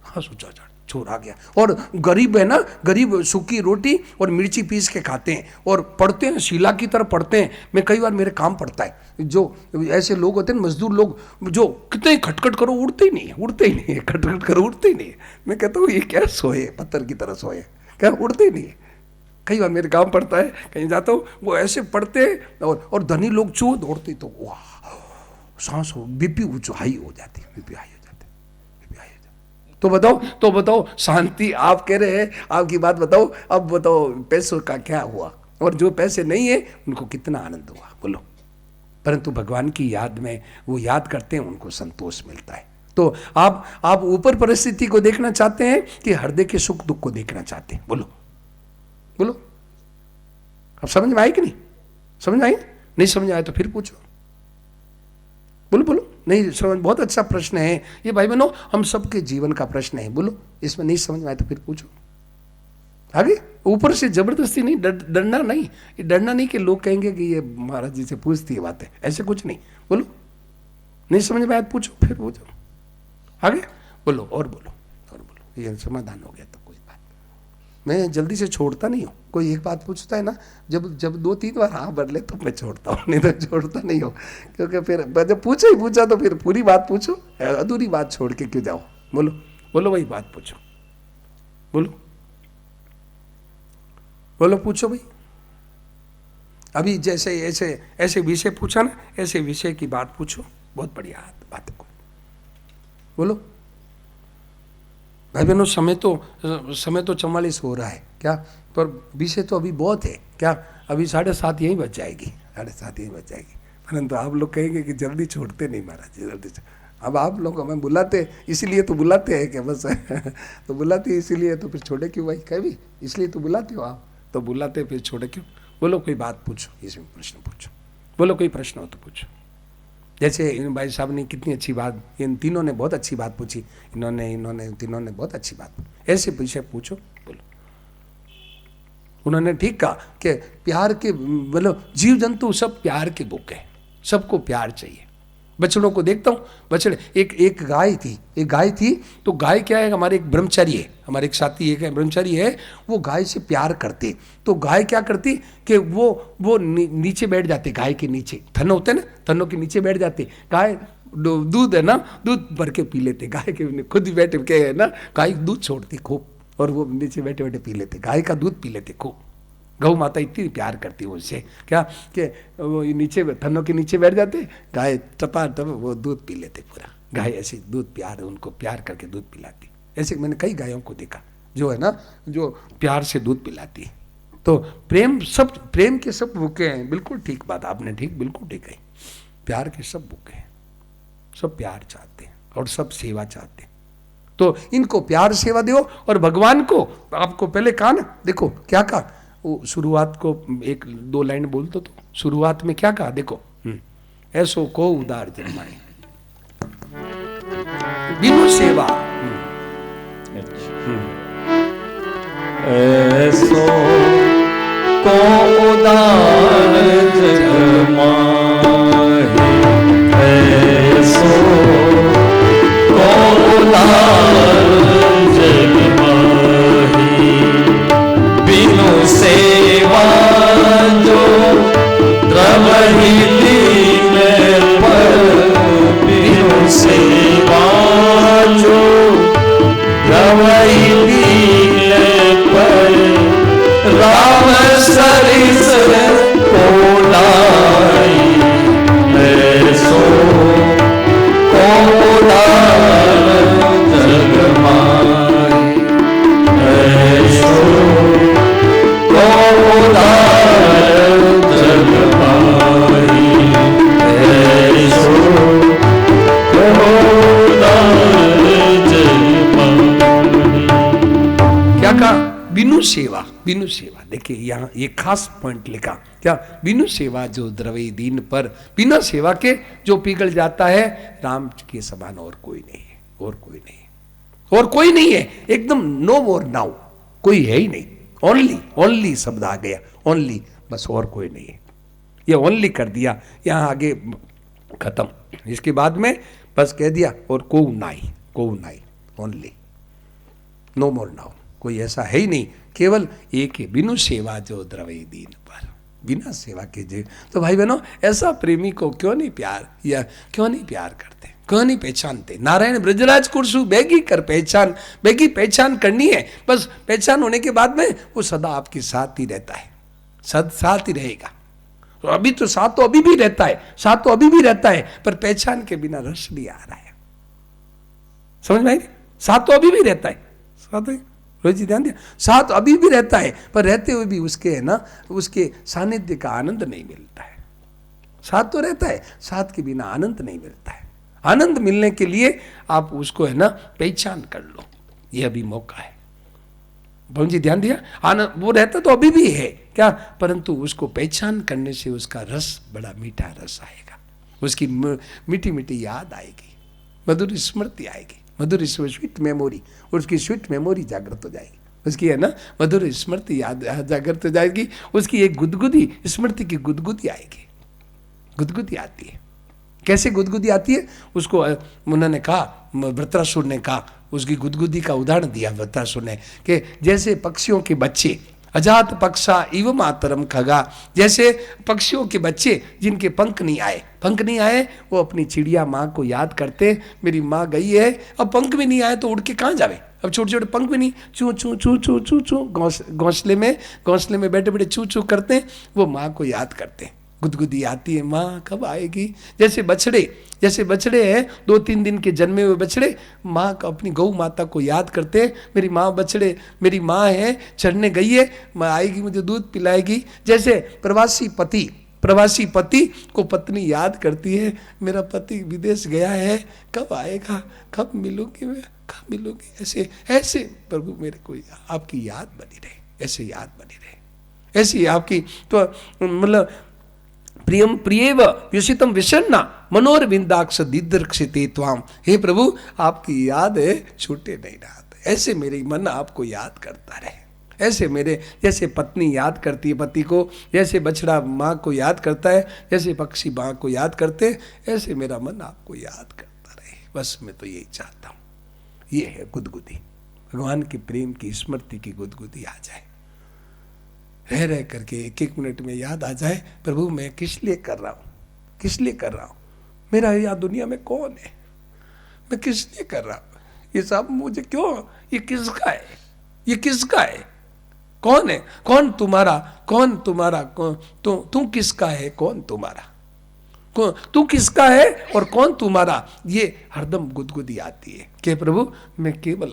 सांस ऊंचा चढ़, चोर आ गया। और गरीब है ना, गरीब सूखी रोटी और मिर्ची पीस के खाते हैं और पढ़ते हैं, शीला की तरह पढ़ते हैं। मैं कई बार मेरे काम पड़ता है, जो ऐसे लोग होते हैं मजदूर लोग, जो कितने खटखट करो उड़ते ही नहीं है, उड़ते ही नहीं है, खटखट करो उड़ते ही नहीं है। मैं कहता हूँ ये क्या सोए, पत्थर की तरह सोए, क्या उड़ते ही नहीं है। कई बार मेरे काम पड़ता है, कहीं जाता हूँ, वो ऐसे पढ़ते हैं और धनी लोग चूहे दौड़ते तो वाह, सांस बीपी ऊंचो हाई हो जाती, बीपी हाई हो जाती, बीपी हाई हो जाती। तो बताओ शांति, आप कह रहे हैं, आपकी बात बताओ, अब बताओ पैसों का क्या हुआ, और जो पैसे नहीं है उनको कितना आनंद हुआ, बोलो। परंतु भगवान की याद में वो याद करते हैं, उनको संतोष मिलता है। तो आप ऊपर परिस्थिति को देखना चाहते हैं कि हृदय के सुख दुख को देखना चाहते हैं, बोलो बोलो। अब समझ में आई कि नहीं? समझ में आई? नहीं समझ आए तो फिर पूछो, बोलो बोलो। नहीं समझ, बहुत अच्छा प्रश्न है ये भाई बहनों, हम सबके जीवन का प्रश्न है, बोलो। इसमें नहीं समझ में आए तो फिर पूछो। आगे ऊपर से जबरदस्ती नहीं, डरना नहीं, ये डरना नहीं कि लोग कहेंगे कि ये महाराज जी से पूछती है बातें, ऐसे कुछ नहीं, बोलो। नहीं समझ में आए पूछो, फिर पूछो, आगे बोलो, और बोलो, और बोलो। ये समाधान हो गया तो कोई बात, मैं जल्दी से छोड़ता नहीं हूँ। कोई एक बात पूछता है ना, जब 2-3 बार हाँ भर ले तो मैं छोड़ता हूँ, नहीं तो छोड़ता नहीं हूँ। क्योंकि फिर जब पूछा तो फिर पूरी बात पूछो, अधूरी बात छोड़ के क्यों जाओ, बोलो बोलो, वही बात पूछो, बोलो बोलो, पूछो भाई। अभी जैसे ऐसे विषय पूछा ना, ऐसे विषय की बात पूछो, बहुत बढ़िया बात को बोलो। भाई बहनों समय तो 44 हो रहा है क्या, पर विषय तो अभी बहुत है क्या, अभी 7:30 यहीं बच जाएगी, 7:30 यहीं बच जाएगी। परंतु आप लोग कहेंगे कि जल्दी छोड़ते नहीं महाराज जी, जल्दी अब आप लोग हमें बुलाते, इसीलिए तो बुलाते हैं क्या, बस तो बुलाते इसीलिए, तो फिर छोड़े क्यों भाई, कह भी इसलिए तो बुलाते हो आप, तो बुलाते फिर छोड़े क्यों। बोलो कोई बात पूछो, इसमें प्रश्न पूछो, बोलो कोई प्रश्न हो तो पूछो। जैसे इन भाई साहब ने कितनी अच्छी बात, इन तीनों ने बहुत अच्छी बात पूछी, इन्होंने तीनों ने बहुत अच्छी बात पूछी, ऐसे विषय पूछो, बोलो। उन्होंने ठीक कहा कि प्यार के, मतलब जीव जंतु सब प्यार के बुक है, सबको प्यार चाहिए। बछड़ों को देखता हूँ, बछड़े, एक गाय थी, तो गाय क्या है, हमारे एक ब्रह्मचारी है, हमारे एक साथी एक ब्रह्मचारी है, वो गाय से प्यार करते, तो गाय क्या करती कि वो नीचे बैठ जाते, गाय के नीचे थन होते ना, थनों के नीचे बैठ जाते, गाय दूध है ना, दूध भर के पी लेते, गाय के खुद ही बैठ के है ना, गाय दूध छोड़ती खूब, और वो नीचे बैठे बैठे पी लेते, गाय का दूध पी लेते खूब। गौ माता इतनी प्यार करती है उससे, क्या कि वो नीचे थनों के नीचे बैठ जाते, गाय टपा वो दूध पी लेते पूरा। गाय ऐसे दूध प्यार, उनको प्यार करके दूध पिलाती। ऐसे मैंने कई गायों को देखा जो है ना, जो प्यार से दूध पिलाती है। तो प्रेम के सब बुके हैं, बिल्कुल ठीक बात आपने बिल्कुल ठीक कही। प्यार के सब बुके हैं, सब प्यार चाहते हैं और सब सेवा चाहते हैं। तो इनको प्यार सेवा दो, और भगवान को आपको पहले कहा ना, देखो क्या कहा, वो शुरुआत को 1-2 लाइन बोल तो शुरुआत में क्या कहा, देखो, ऐसो को उदार जन्माए बिनु सेवा, ऐसो को उदार जन्माए, ऐसो को उदार जन्माए, बिनु सेवा जो द्रवहि दीन पर, बिनु सेवा जो द्रवहि दीन पर, राम सरिस को लाई, ऐसो को उदार जग माई, ऐसो को उदार जग माई, ऐसो को उदार जग माई। क्या कहा, बिनु सेवा, बिनु सेवा। देखिए यहाँ ये खास पॉइंट लिखा, क्या, बिनु सेवा जो द्रवी दीन पर, बिना सेवा के जो पिघल जाता है, राम के समान और कोई नहीं है, और कोई नहीं है, और कोई नहीं है, एकदम नो मोर नाउ, कोई है ही नहीं। ओनली, ओनली शब्द आ गया, ओनली, बस और कोई नहीं है। ये ओनली कर दिया, यहाँ आगे खत्म। इसके बाद में बस कह दिया और को नाई, ओनली, नो मोर नाउ। कोई ऐसा है ही नहीं, केवल एक ही, बिनु सेवा जो द्रवे दीन पर, बिना सेवा के जे। तो भाई बहनों, ऐसा प्रेमी को क्यों नहीं प्यार, या क्यों नहीं प्यार करते, क्यों नहीं पहचानते? नारायण ब्रजराज कुर्सु बेगी कर पहचान, बेगी पहचान करनी है। बस पहचान होने के बाद में वो सदा आपके साथ ही रहता है, साथ ही रहेगा। तो अभी तो साथ तो अभी भी रहता है, साथ तो अभी भी रहता है, पर पहचान के बिना रस नहीं आ रहा है। समझ में आई? साथ तो अभी भी रहता है, साथ रोहित जी ध्यान दिया, साथ अभी भी रहता है, पर रहते हुए भी उसके है ना, उसके सानिध्य का आनंद नहीं मिलता है। साथ तो रहता है, साथ के बिना आनंद नहीं मिलता है। आनंद मिलने के लिए आप उसको है ना पहचान कर लो, ये अभी मौका है। पवन जी ध्यान दिया, आनंद वो रहता तो अभी भी है क्या, परंतु उसको पहचान करने से उसका रस बड़ा मीठा रस आएगा, उसकी मीठी मीठी याद आएगी, मधुर स्मृति आएगी, मधुर स्वीट मेमोरी, उसकी स्वीट मेमोरी जागृत हो जाएगी, उसकी है ना मधुर स्मृति याद जागृत हो जाएगी, उसकी एक गुदगुदी स्मृति की गुदगुदी आएगी, गुदगुदी आती है। कैसे गुदगुदी आती है? उसको उन्होंने कहा, वृत्रासुर ने कहा, उसकी गुदगुदी का उदाहरण दिया वृत्रासुर ने, कि जैसे पक्षियों के बच्चे, अजात पक्षा इव मातरम खगा, जैसे पक्षियों के बच्चे जिनके पंख नहीं आए, वो अपनी चिड़िया माँ को याद करते, मेरी माँ गई है, अब पंख भी नहीं आए तो उड़ के कहाँ जावे, अब छोटे छोटे पंख भी नहीं, चू चू चू चू चू चू घोंसले में बैठे बैठे चू चू करते, वो माँ को याद करते। गुदगुदी आती है, माँ कब आएगी। जैसे बछड़े हैं, 2-3 दिन के जन्मे हुए बछड़े माँ का, अपनी गौ माता को याद करते हैं, मेरी माँ बछड़े, मेरी माँ है, चढ़ने गई है, माँ आएगी मुझे दूध पिलाएगी। जैसे प्रवासी पति को पत्नी याद करती है, मेरा पति विदेश गया है, कब आएगा, कब मिलूंगी मैं, कब मिलूंगी। ऐसे प्रभु मेरे को आपकी याद बनी रहे, ऐसे याद बनी रहे, ऐसी आपकी तो मतलब प्रियम प्रियव व्युषितम विषन्ना मनोर विंदाक्ष दिदर्क्षिते त्वाम। हे प्रभु, आपकी याद है छूटे नहीं रहा, ऐसे मेरी मन आपको याद करता रहे, ऐसे मेरे, जैसे पत्नी याद करती है पति को, जैसे बछड़ा माँ को याद करता है, जैसे पक्षी माँ को याद करते, ऐसे मेरा मन आपको याद करता रहे। बस मैं तो यही चाहता हूँ। ये है गुदगुदी, भगवान के प्रेम की स्मृति की गुदगुदी आ जाए, रह करके 1-1 मिनट में याद आ जाए, प्रभु मैं किस लिए कर रहा हूँ, मेरा यहाँ दुनिया में कौन है, मैं किस लिए कर रहा हूँ, ये सब मुझे क्यों, ये किसका है, कौन है, कौन तुम्हारा, तू किसका है, कौन तुम्हारा, तू किसका है और कौन तुम्हारा। ये हरदम गुदगुदी आती है कि प्रभु मैं केवल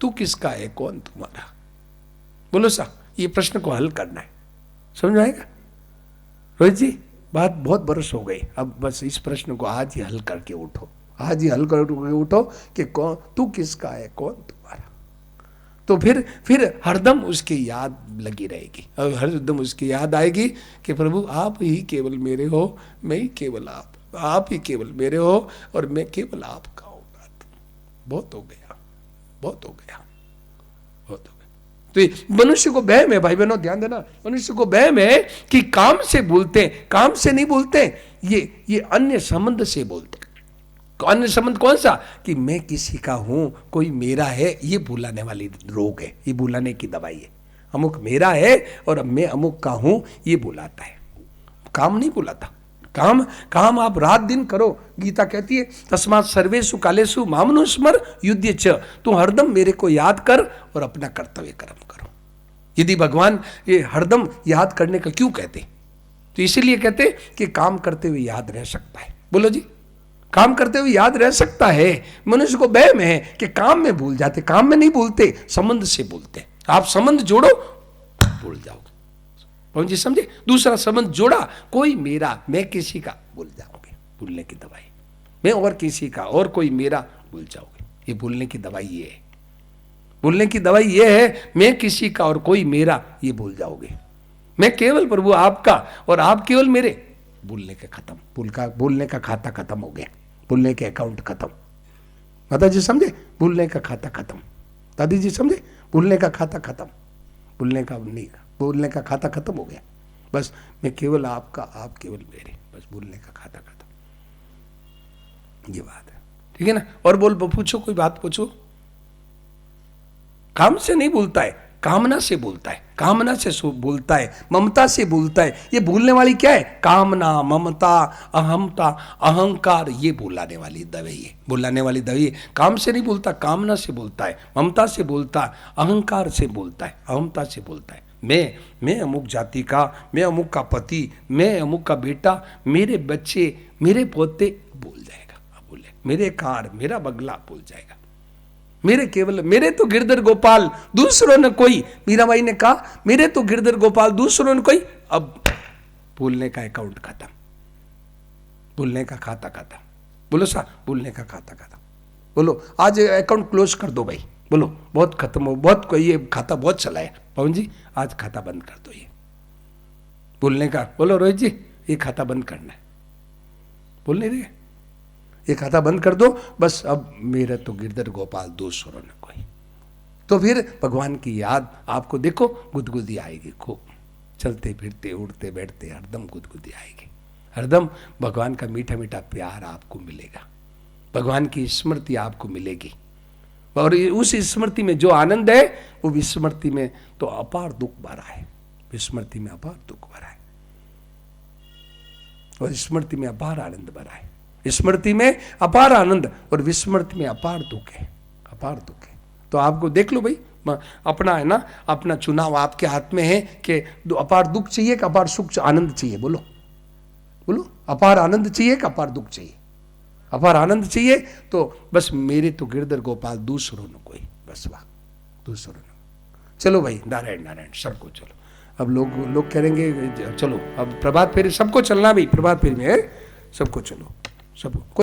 तू किसका है, कौन तुम्हारा। बोलो सा, ये प्रश्न को हल करना है, समझ आएगा रोहित जी? बात बहुत बरस हो गई, अब बस इस प्रश्न को आज ही हल करके उठो, आज ही हल करके उठो कि कौन, तू किसका है, कौन तुम्हारा। तो फिर हरदम उसकी याद लगी रहेगी, और हरदम उसकी याद आएगी कि प्रभु आप ही केवल मेरे हो, मैं ही केवल आप ही केवल मेरे हो, और मैं केवल आपका होगा। बहुत हो गया। तो मनुष्य को वहम है, भाई बहनों ध्यान देना, मनुष्य को वहम है कि काम से बोलते, काम से नहीं बोलते, ये अन्य संबंध से बोलते। अन्य संबंध कौन सा? कि मैं किसी का हूं, कोई मेरा है, ये भुलाने वाली रोग है, ये भुलाने की दवाई है। अमुक मेरा है और अब मैं अमुक का हूं, ये बुलाता है, काम नहीं बुलाता। काम आप रात दिन करो, गीता कहती है तस्मात् सर्वेषु कालेषु मामनुस्मर युध्य च, तू हरदम मेरे को याद कर और अपना कर्तव्य कर्म करो। यदि भगवान ये हरदम याद करने का क्यों कहते, तो इसीलिए कहते कि काम करते हुए याद रह सकता है। बोलो जी, काम करते हुए याद रह सकता है। मनुष्य को वहम है कि काम में भूल जाते, काम में नहीं भूलते, संबंध से भूलते। आप संबंध जोड़ो, भूल जाओगे। पवन जी समझे? दूसरा संबंध जोड़ा, कोई मेरा, मैं किसी का, भूल जाओगे, भूलने की दवाई। मैं और किसी का और कोई मेरा, भूल जाओगे। ये भूलने की दवाई ये है, भूलने की दवाई ये है, मैं किसी का और कोई मेरा, ये भूल जाओगे। मैं केवल प्रभु आपका और आप केवल मेरे, भूलने के खत्म, भूलने का खाता खत्म हो गया, भूलने के अकाउंट खत्म। माता जी समझे? भूलने का खाता खत्म। दादी जी समझे, भूलने का खाता खत्म, भूलने का नहीं, भूलने का खाता खत्म हो गया। बस मैं केवल आपका, आप केवल मेरे, बस भूलने का खाता खत्म, ये बात है। ठीक है ना। और बोल पूछो, कोई बात पूछो। काम से नहीं भूलता है, कामना से भूलता है, कामना से भूलता है, ममता से भूलता है। ये भूलने वाली क्या है? कामना, ममता, अहमता, अहंकार, ये भुलाने वाली दवाई है, भुलाने वाली दवाई है। काम से नहीं भूलता, कामना से भूलता है, ममता से भूलता है, अहंकार से भूलता है, अहमता से भूलता है। मैं अमुक जाति का, मैं अमुक का पति, मैं अमुक का बेटा, मेरे बच्चे, मेरे पोते, भूल जाएगा। अब बोले मेरे कार, मेरा बंगला, भूल जाएगा। मेरे केवल, मेरे तो गिरधर गोपाल, दूसरों ने कोई। मीराबाई ने कहा मेरे तो गिरधर गोपाल, दूसरों ने कोई। अब भूलने का अकाउंट खत्म, भूलने का खाता खत्म। बोलो सा, भूलने का खाता खत्म। बोलो आज अकाउंट क्लोज कर दो भाई, बोलो बहुत खत्म हो, बहुत कोई ये खाता बहुत चला है। पवन जी आज खाता बंद कर दो, ये भूलने का। बोलो रोहित जी ये खाता बंद करना है, बोल नहीं रहे, ये खाता बंद कर दो बस। अब मेरा तो गिरधर गोपाल, दूसरों ने कोई। तो फिर भगवान की याद आपको देखो गुदगुदी आएगी खूब, चलते फिरते उड़ते बैठते हरदम गुदगुदी आएगी। हरदम भगवान का मीठा मीठा प्यार आपको मिलेगा, भगवान की स्मृति आपको मिलेगी। और उस स्मृति में जो आनंद है, वो विस्मृति में तो अपार दुख भरा है, विस्मृति में अपार दुख भरा है और स्मृति में अपार आनंद भरा है। स्मृति में अपार आनंद और विस्मृति में अपार दुख है, अपार दुख है। तो आपको देख लो भाई, अपना है ना, अपना चुनाव आपके हाथ में है कि अपार दुख चाहिए कि अपार सुख, आनंद चाहिए। बोलो बोलो, अपार आनंद चाहिए कि अपार दुख चाहिए? अपार आनंद चाहिए तो बस मेरे तो गिरधर गोपाल, दूसरों ने कोई, बस वाह, दूसरों ने। चलो भाई, नारायण नारायण सबको चलो। अब लोग कहेंगे चलो अब प्रभात फेरी, सबको चलना भाई, प्रभात फेरी में सबको चलो, सबको।